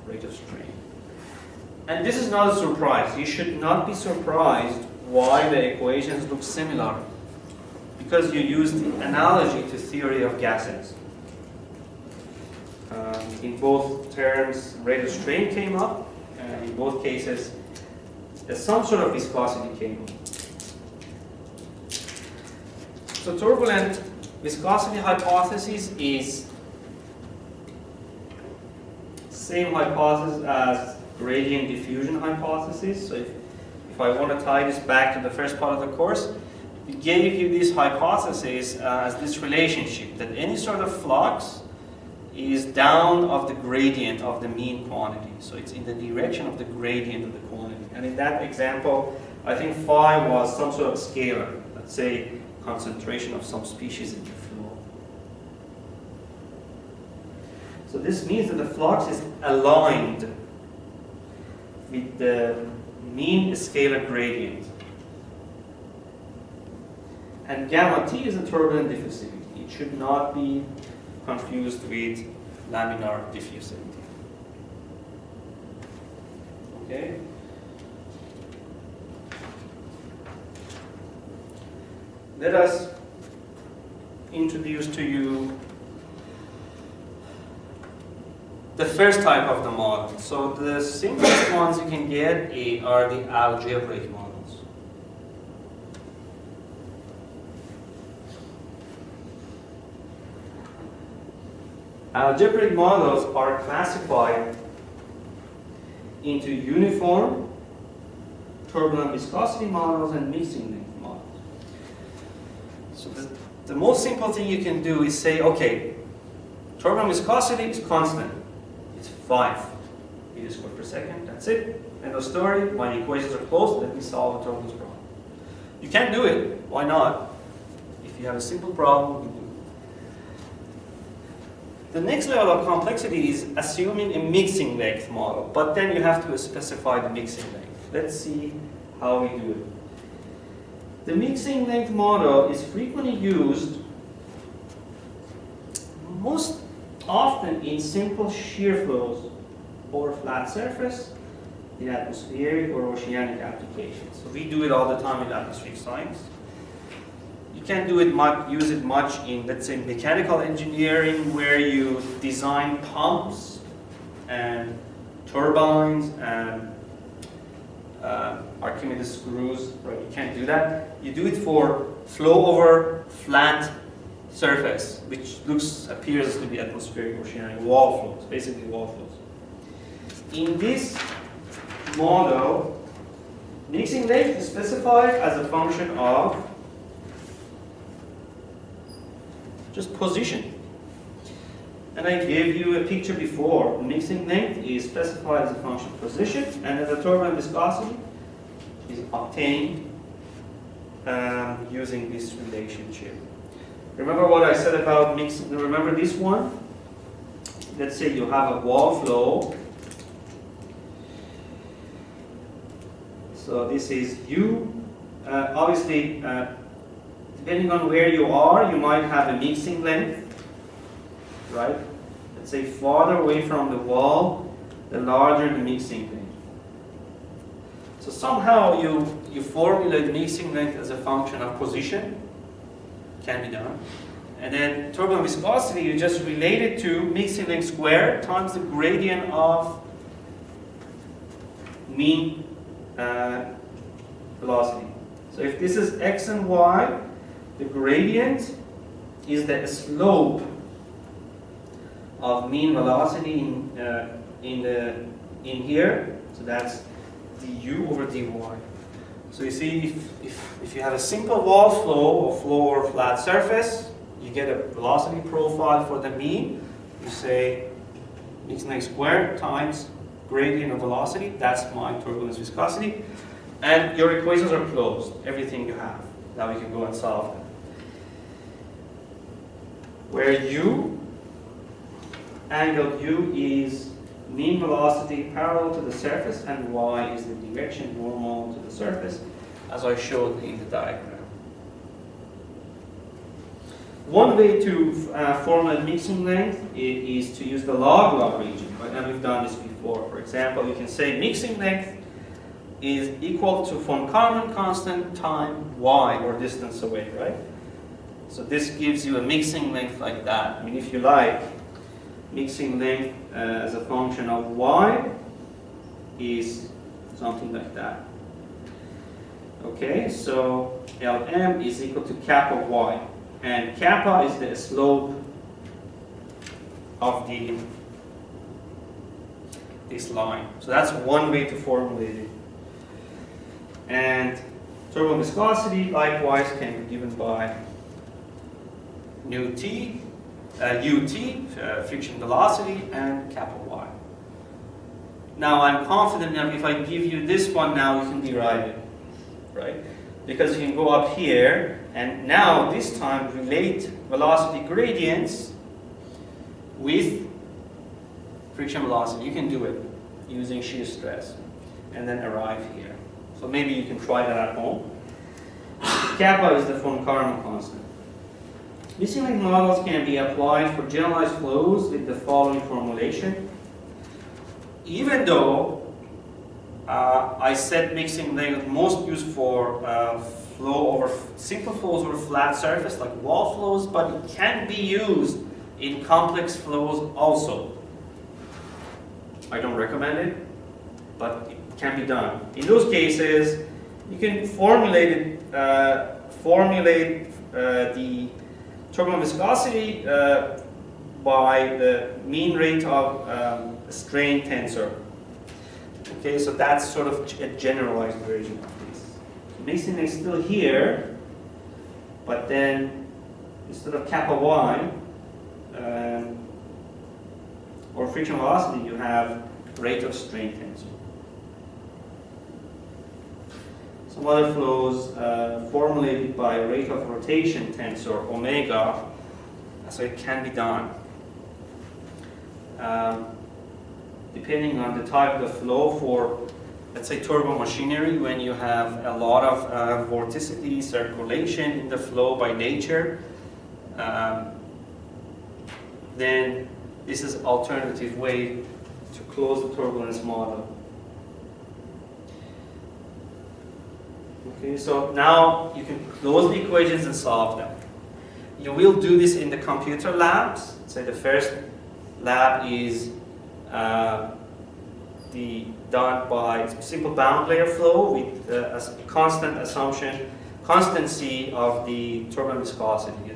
rate of strain. And this is not a surprise. You should not be surprised why the equations look similar, because you use the analogy to theory of gases. In both terms, rate of strain came up, and in both cases, some sort of viscosity came up. So turbulent viscosity hypothesis is same hypothesis as gradient diffusion hypothesis. So if I want to tie this back to the first part of the course, we gave you this hypothesis as this relationship that any sort of flux is down of the gradient of the mean quantity. So it's in the direction of the gradient of the quantity. And in that example, I think phi was some sort of scalar. Let's say concentration of some species in the flow. So this means that the flux is aligned with the mean scalar gradient. And gamma t is a turbulent diffusivity. It should not be confused with laminar diffusivity. Okay? Let us introduce to you the first type of the model. So the simplest ones you can get are the algebraic models. Algebraic models are classified into uniform, turbulent viscosity models, and mixing length models. So the most simple thing you can do is say, okay, turbulent viscosity is constant. It's 5 meters squared per second. That's it. End of story. My equations are closed. Let me solve the turbulence problem. You can do it. Why not? If you have a simple problem, you do it. The next level of complexity is assuming a mixing length model, but then you have to specify the mixing length. Let's see how we do it. The mixing length model is frequently used most often in simple shear flows over flat surface in atmospheric or oceanic applications. So we do it all the time in atmospheric science. You can do it use it much in, let's say, mechanical engineering, where you design pumps and turbines and Archimedes screws. Right? You can't do that. You do it for flow over flat surface, which appears to be atmospheric oceanic wall flows, basically wall flows. In this model, mixing length is specified as a function of just position. And I gave you a picture before. Mixing length is specified as a function of position, and then the turbulent viscosity is obtained using this relationship. Remember what I said about mixing? Remember this one? Let's say you have a wall flow. So this is U. Obviously, depending on where you are, you might have a mixing length, right? Let's say farther away from the wall, the larger the mixing length. So somehow you formulate mixing length as a function of position. Can be done. And then turbulent viscosity, you just relate it to mixing length squared times the gradient of mean velocity. So if this is x and y, the gradient is the slope of mean velocity in here. So that's du over dy. So you see, if you have a simple wall flow or flow over flat surface, you get a velocity profile for the mean. You say mixing length squared times gradient of velocity. That's my turbulence viscosity. And your equations are closed, everything you have. Now we can go and solve them. Where u, angle u is mean velocity parallel to the surface, and y is the direction normal to the surface, as I showed in the diagram. One way to formulate mixing length is to use the log region, right? And we've done this before. For example, you can say mixing length is equal to von Karman constant time y, or distance away, right? So this gives you a mixing length like that. I mean, if you like, mixing length as a function of y is something like that. Okay, so Lm is equal to kappa y. And kappa is the slope of this line. So that's one way to formulate it. And turbulent viscosity likewise can be given by nu t, ut, friction velocity, and kappa y. Now I'm confident enough if I give you this one now, you can derive it, right? Because you can go up here and now this time relate velocity gradients with friction velocity. You can do it using shear stress and then arrive here. So maybe you can try that at home. Kappa is the von Karman constant. Mixing link models can be applied for generalized flows with the following formulation. Even though I said mixing link most used for simple flows over flat surface like wall flows, but it can be used in complex flows also. I don't recommend it, but it can be done. In those cases, you can formulate the turbulent viscosity by the mean rate of strain tensor. Okay, so that's sort of a generalized version of this. Mixing is still here, but then instead of kappa y or friction velocity, you have rate of strain tensor. Some other flows formulated by rate of rotation tensor omega, so it can be done. Depending on the type of the flow for, let's say, turbo machinery, when you have a lot of vorticity, circulation in the flow by nature, then this is alternative way to close the turbulence model. Okay, so now you can close the equations and solve them. You will do this in the computer labs. Say the first lab is done by simple bound layer flow with a constant constancy of the turbulent viscosity. You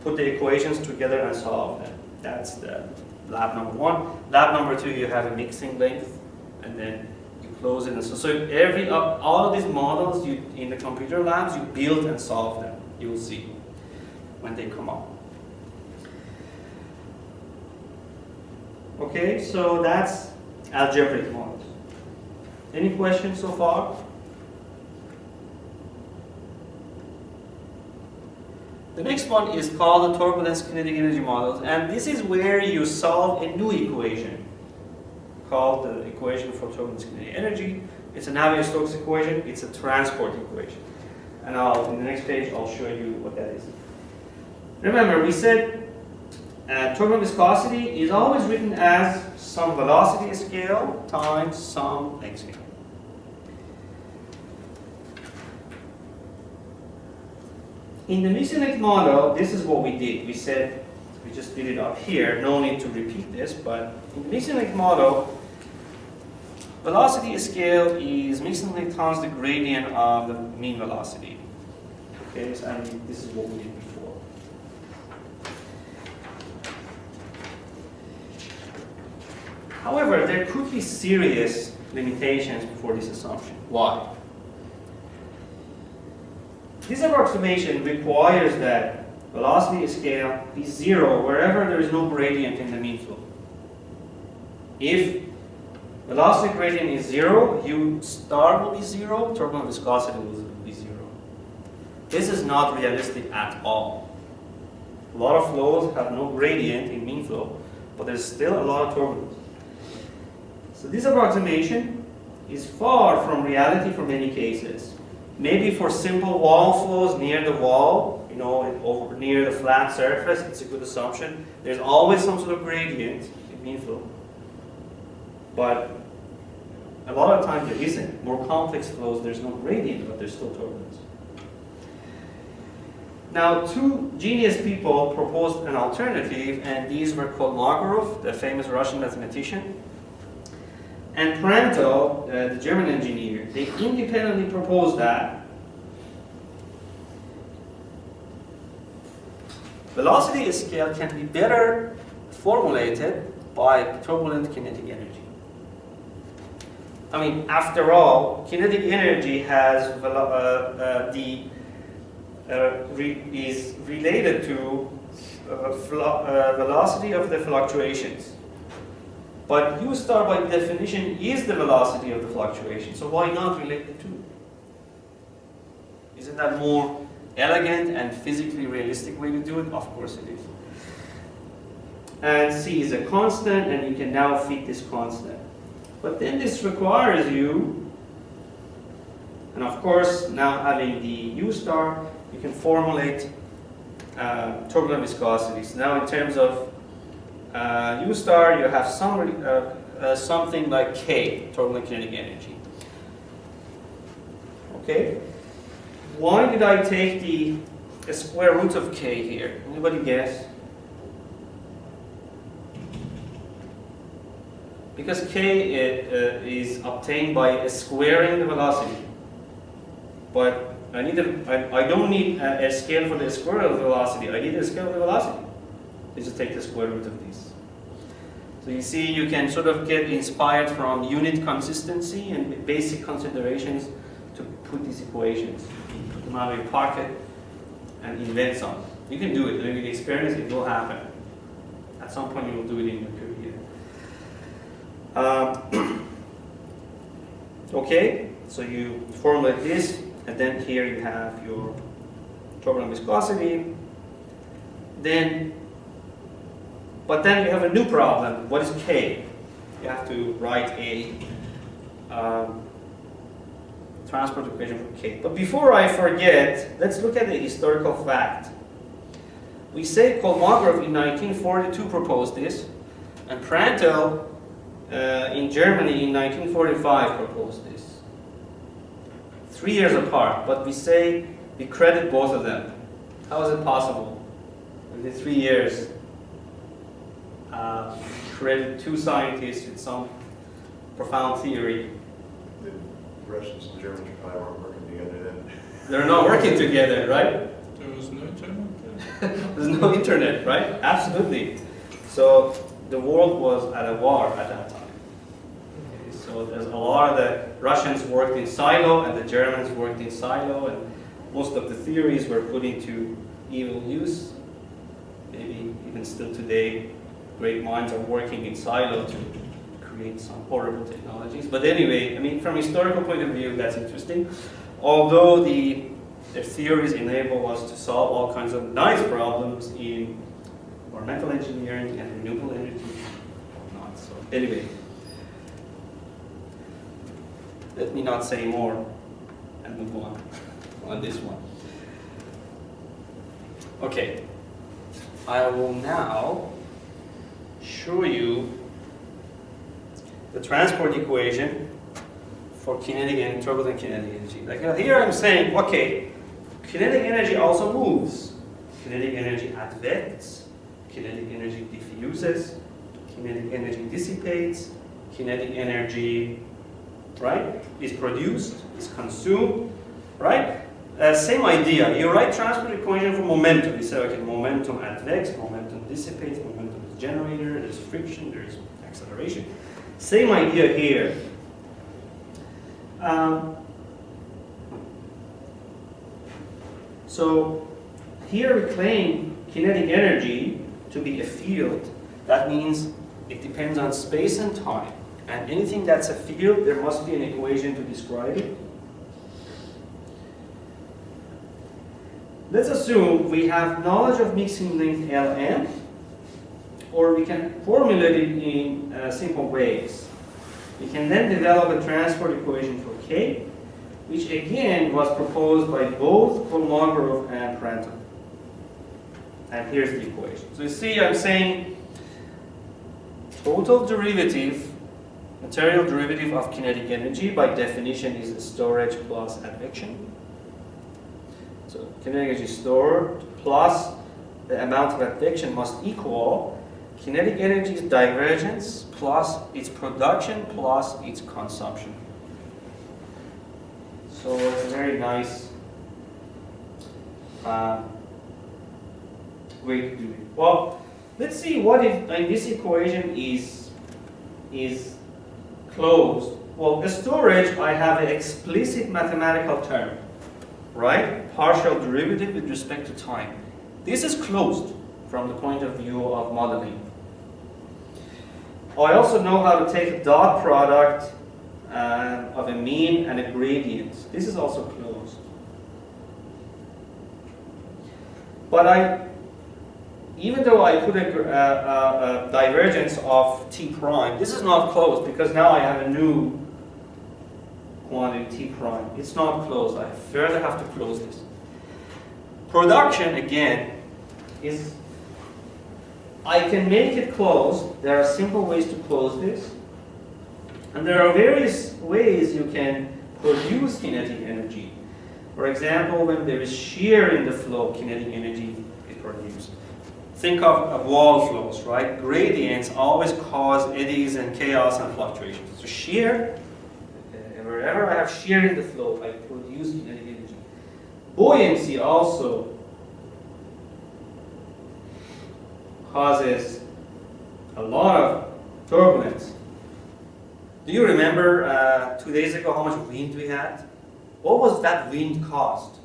put the equations together and solve them. That's the lab number one. Lab number two, you have a mixing length, and then you close it. And so all of these models in the computer labs, you build and solve them. You will see when they come up. Okay, so that's algebraic models. Any questions so far? The next one is called the turbulence kinetic energy models, and this is where you solve a new equation called the equation for turbulence kinetic energy. It's a Navier-Stokes equation. It's a transport equation, and in the next page I'll show you what that is. Remember, we said turbulent viscosity is always written as some velocity scale times some length scale. In the mixing model, this is what we did. We said, we just did it up here. No need to repeat this, but in the mixing model, velocity scale is mixing length times the gradient of the mean velocity. Okay, so this is what we did before. However, there could be serious limitations before this assumption. Why? This approximation requires that velocity scale be zero wherever there is no gradient in the mean flow. If velocity gradient is zero, U star will be zero, turbulent viscosity will be zero. This is not realistic at all. A lot of flows have no gradient in mean flow, but there's still a lot of turbulence. So this approximation is far from reality for many cases. Maybe for simple wall flows near the wall, near the flat surface, it's a good assumption. There's always some sort of gradient in mean flow. But a lot of times there isn't. More complex flows, there's no gradient, but there's still turbulence. Now, two genius people proposed an alternative, and these were Kolmogorov, the famous Russian mathematician, and Prandtl, the German engineer. They independently proposed that velocity scale can be better formulated by turbulent kinetic energy. I mean, after all, kinetic energy has is related to velocity of the fluctuations. But U star by definition is the velocity of the fluctuation, so why not relate the two? Isn't that more elegant and physically realistic way to do it? Of course it is. And C is a constant, and you can now fit this constant. But then this requires you, and of course now having the U star, you can formulate turbulent viscosities. Now in terms of U star, you have something like K, turbulent kinetic energy. Okay? Why did I take the square root of K here? Anybody guess? Because K is obtained by squaring the velocity. But I don't need a scale for the square of the velocity. I need a scale of the velocity. I just take the square root of this. So you see, you can sort of get inspired from unit consistency and basic considerations to put these equations, put them out of your pocket, and invent some. You can do it. With the experience, it will happen. At some point, you will do it in your career. Okay, so you formulate this, and then here you have your turbulent viscosity. But then you have a new problem. What is K? You have to write a transport equation for K. But before I forget, let's look at the historical fact. We say Kolmogorov in 1942 proposed this, and Prandtl in Germany in 1945 proposed this. 3 years apart, but we credit both of them. How is it possible? Within 3 years, credit two scientists with some profound theory. The Russians and Germans probably weren't working together then. They're not working together, right? There was no internet. There's no internet, right? Absolutely. So the world was at a war at that time. Okay, so there's a lot of the Russians worked in silo and the Germans worked in silo, and most of the theories were put into evil use. Maybe even still today, great minds are working in silo to create some horrible technologies. But anyway, I mean, from a historical point of view, that's interesting. Although their theories enable us to solve all kinds of nice problems in environmental engineering and renewable energy and whatnot. So anyway, let me not say more and move on this one. Okay, I will now show you the transport equation for kinetic and turbulent kinetic energy. Like here I'm saying, okay, kinetic energy also moves. Kinetic energy advects, kinetic energy diffuses, kinetic energy dissipates, kinetic energy, right, is produced, is consumed, right? Same idea. You write transport equation for momentum. You say, okay, momentum advects, momentum dissipates, momentum is generator, there's friction, there's acceleration. Same idea here. So here we claim kinetic energy to be a field. That means it depends on space and time. And anything that's a field, there must be an equation to describe it. Let's assume we have knowledge of mixing length Ln, or we can formulate it in simple ways. We can then develop a transport equation for K, which again was proposed by both Kolmogorov and Prandtl. And here's the equation. So you see, I'm saying total derivative, material derivative of kinetic energy by definition is storage plus advection. So kinetic energy stored plus the amount of advection must equal kinetic energy's divergence plus its production plus its consumption. So it's a very nice way to do it? Well, let's see what if this equation is closed. Well, the storage, I have an explicit mathematical term, right? Partial derivative with respect to time. This is closed from the point of view of modeling. I also know how to take a dot product of a mean and a gradient. This is also closed. But even though I put a divergence of t prime, this is not closed because now I have a new quantity t prime. It's not closed. I further have to close this. Production, again, is I can make it closed. There are simple ways to close this. And there are various ways you can produce kinetic energy. For example, when there is shear in the flow, kinetic energy is produced. Think of wall flows, right? Gradients always cause eddies and chaos and fluctuations. So shear, wherever I have shear in the flow, I produce kinetic energy. Buoyancy also causes a lot of turbulence. Do you remember 2 days ago how much wind we had? What was that wind caused?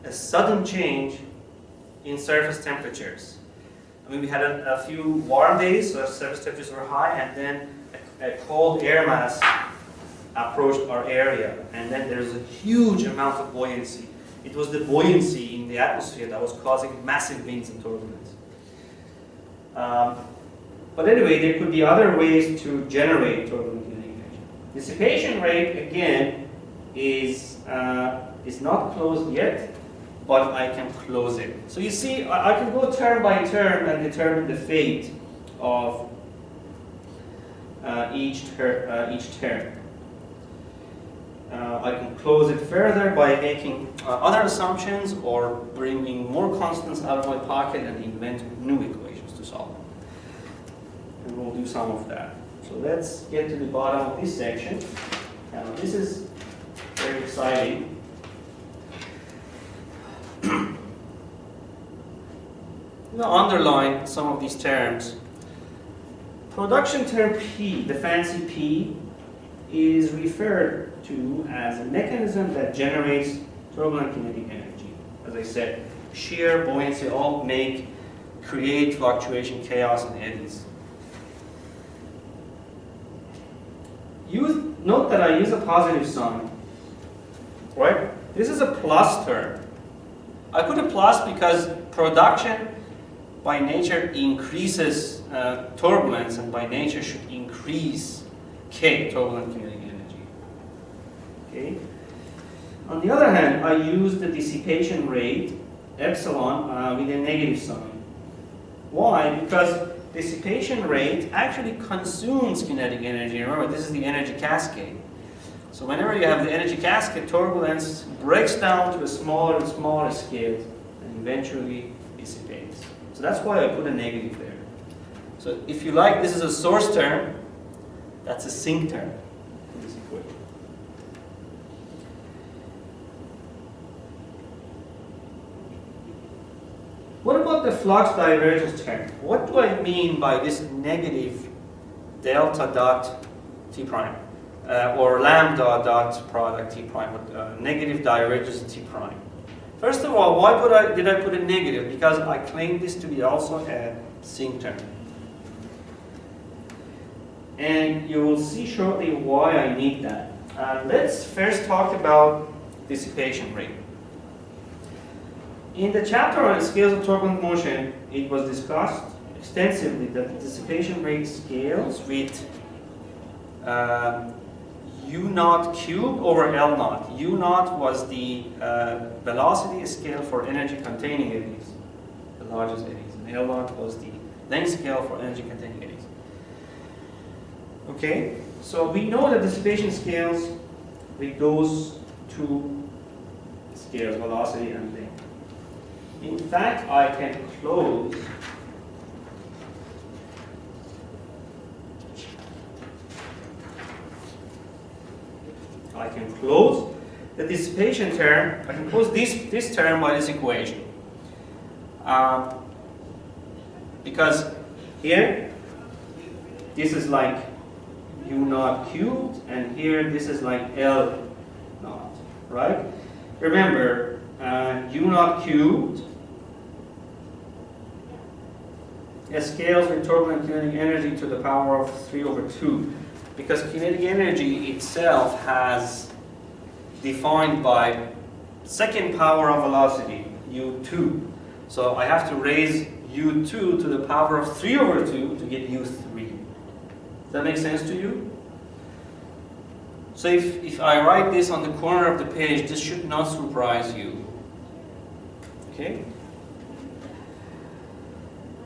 A sudden change in surface temperatures. I mean, we had a few warm days, so surface temperatures were high, and then a cold air mass approached our area, and then there's a huge amount of buoyancy. It was the buoyancy in the atmosphere that was causing massive winds and turbulence. But anyway, there could be other ways to generate turbulent kinetic energy. Dissipation rate, again, is not closed yet, but I can close it. So you see, I can go term by term and determine the fate of each term. I can close it further by making other assumptions or bringing more constants out of my pocket and invent new equations to solve them. And we'll do some of that. So let's get to the bottom of this section. Now, this is very exciting. Now underline some of these terms. Production term P, the fancy P, is referred to as a mechanism that generates turbulent kinetic energy. As I said, shear, buoyancy all create fluctuation, chaos, and eddies. Note that I use a positive sign, right? This is a plus term. I put a plus because production by nature increases turbulence, and by nature should increase K, turbulent kinetic energy. Okay. On the other hand, I use the dissipation rate, epsilon, with a negative sign. Why? Because dissipation rate actually consumes kinetic energy. Remember, this is the energy cascade. So whenever you have the energy cascade, turbulence breaks down to a smaller and smaller scale and eventually dissipates. So that's why I put a negative there. So if you like, this is a source term, that's a sink term in this equation. What about the flux divergence term? What do I mean by this negative delta dot T prime? Or lambda dot product T prime, with negative divergence T prime. First of all, why did I put a negative? Because I claim this to be also a sink term. And you will see shortly why I need that. Let's first talk about dissipation rate. In the chapter on scales of turbulent motion, it was discussed extensively that the dissipation rate scales with U naught cubed over L naught. U naught was the velocity scale for energy containing eddies, the largest eddies, and L naught was the length scale for energy containing eddies. Okay, so we know that dissipation scales with those two scales, velocity and length. In fact, I can close the dissipation term. I can close this term by this equation. Because here, this is like U naught cubed, and here this is like L naught, right? Remember, U naught cubed scales with turbulent kinetic energy to the power of 3/2, because kinetic energy itself has defined by second power of velocity, U2. So I have to raise U2 to the power of 3/2 to get U3. Does that make sense to you? So if I write this on the corner of the page, this should not surprise you. Okay?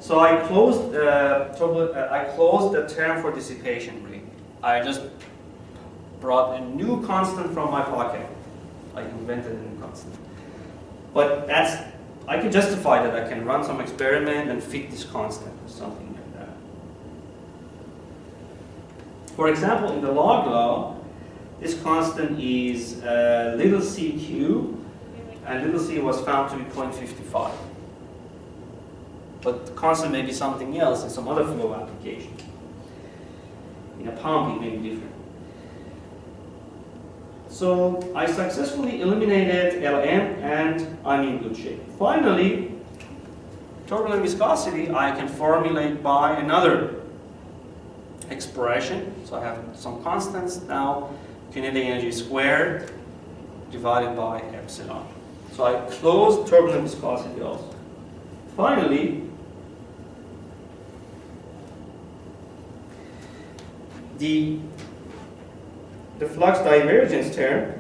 So I closed the term for dissipation rate. I just brought a new constant from my pocket. I invented a new constant. But I can justify that. I can run some experiment and fit this constant or something like that. For example, in the log law, this constant is little c cubed, and little c was found to be 0.55. But the constant may be something else in some other flow application. In a pump, it may be different. So I successfully eliminated Lm, and I'm in good shape. Finally, turbulent viscosity I can formulate by another expression. So I have some constants now. Kinetic energy squared divided by epsilon. So I closed turbulent viscosity also. Finally, the flux divergence term,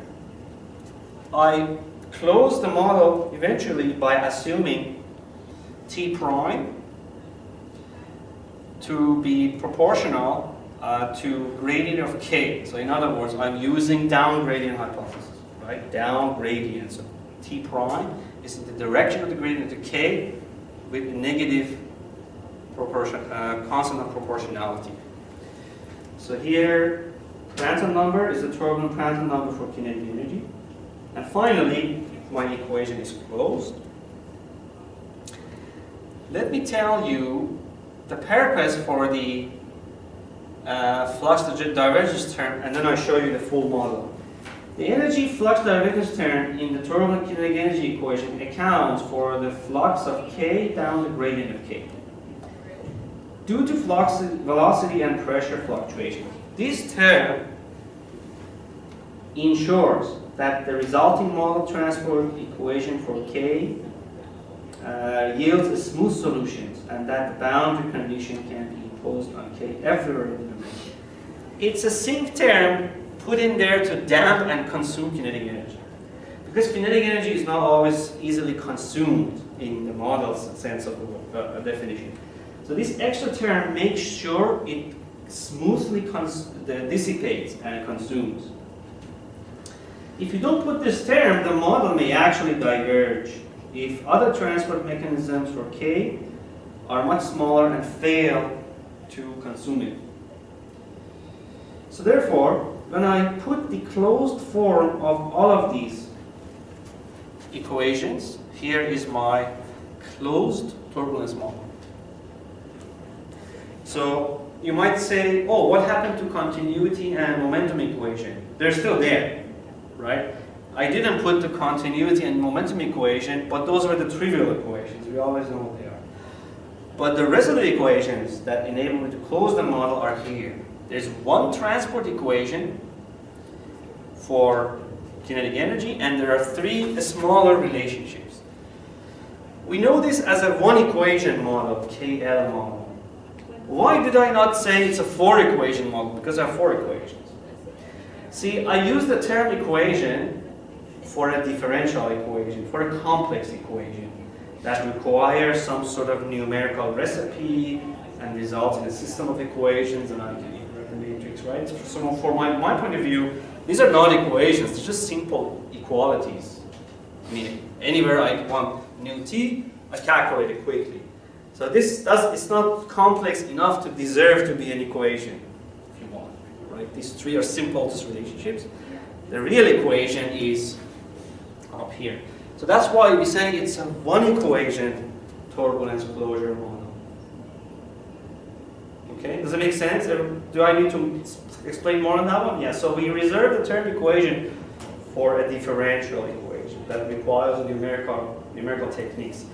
I close the model eventually by assuming T prime to be proportional to gradient of K. So in other words, I'm using down gradient hypothesis, right? Down gradient. So T prime is in the direction of the gradient to K with negative constant of proportionality. So here, Prandtl number is the turbulent Prandtl number for kinetic energy. And finally, my equation is closed. Let me tell you the purpose for the flux divergence term, and then I'll show you the full model. The energy flux divergence term in the turbulent kinetic energy equation accounts for the flux of K down the gradient of K, due to flux velocity and pressure fluctuations. This term ensures that the resulting model transport equation for K yields smooth solutions, and that the boundary condition can be imposed on K everywhere in the domain. It's a sinc term put in there to damp and consume kinetic energy, because kinetic energy is not always easily consumed in the model's sense of the definition. So this extra term makes sure it smoothly dissipates and consumes. If you don't put this term, the model may actually diverge if other transport mechanisms for K are much smaller and fail to consume it. So therefore, when I put the closed form of all of these equations, here is my closed turbulence model. So you might say, oh, what happened to continuity and momentum equation? They're still there, right? I didn't put the continuity and momentum equation, but those are the trivial equations. We always know what they are. But the rest of the equations that enable me to close the model are here. There's one transport equation for kinetic energy, and there are three smaller relationships. We know this as a one equation model, KL model. Why did I not say it's a four equation model? Because I have four equations. See, I use the term equation for a differential equation, for a complex equation that requires some sort of numerical recipe and results in a system of equations, and I can integrate the matrix, right? So for my point of view, these are not equations, they're just simple equalities. I mean, anywhere I want nu t, I calculate it quickly. So it's not complex enough to deserve to be an equation, if you want, right? These three are simple relationships. The real equation is up here. So that's why we say it's a one equation turbulence closure model. Okay, does it make sense? Do I need to explain more on that one? Yeah, so we reserve the term equation for a differential equation that requires numerical techniques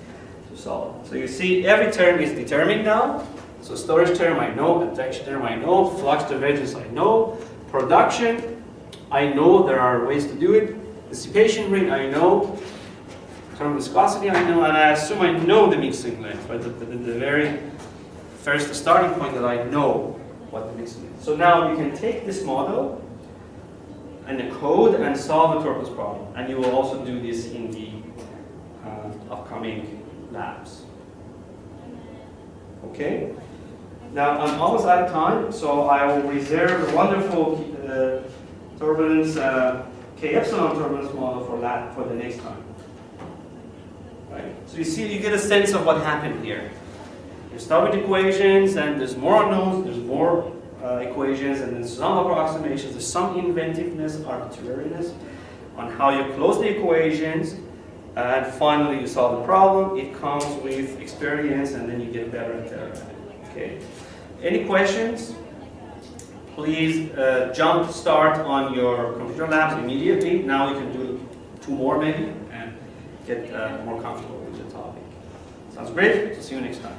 to solve. So you see every term is determined now. So storage term I know, advection term I know, flux divergence I know, production I know, there are ways to do it, dissipation rate I know, thermal viscosity I know, and I assume I know the mixing length, right? The very first starting point that I know what the mixing is. So now you can take this model and the code and solve the turbulence problem. And you will also do this in the upcoming labs. Okay? Now I'm almost out of time, so I will reserve the wonderful turbulence, K epsilon turbulence model for the next time. Right? So you see, you get a sense of what happened here. You start with equations, and there's more unknowns, there's more equations, and there's some approximations, there's some inventiveness, arbitrariness on how you close the equations, and finally you solve the problem. It comes with experience, and then you get better and better at it. Okay. Any questions? Please jump start on your computer labs immediately. Now you can do 2 more maybe, and get more comfortable with the topic. Sounds great. See you next time.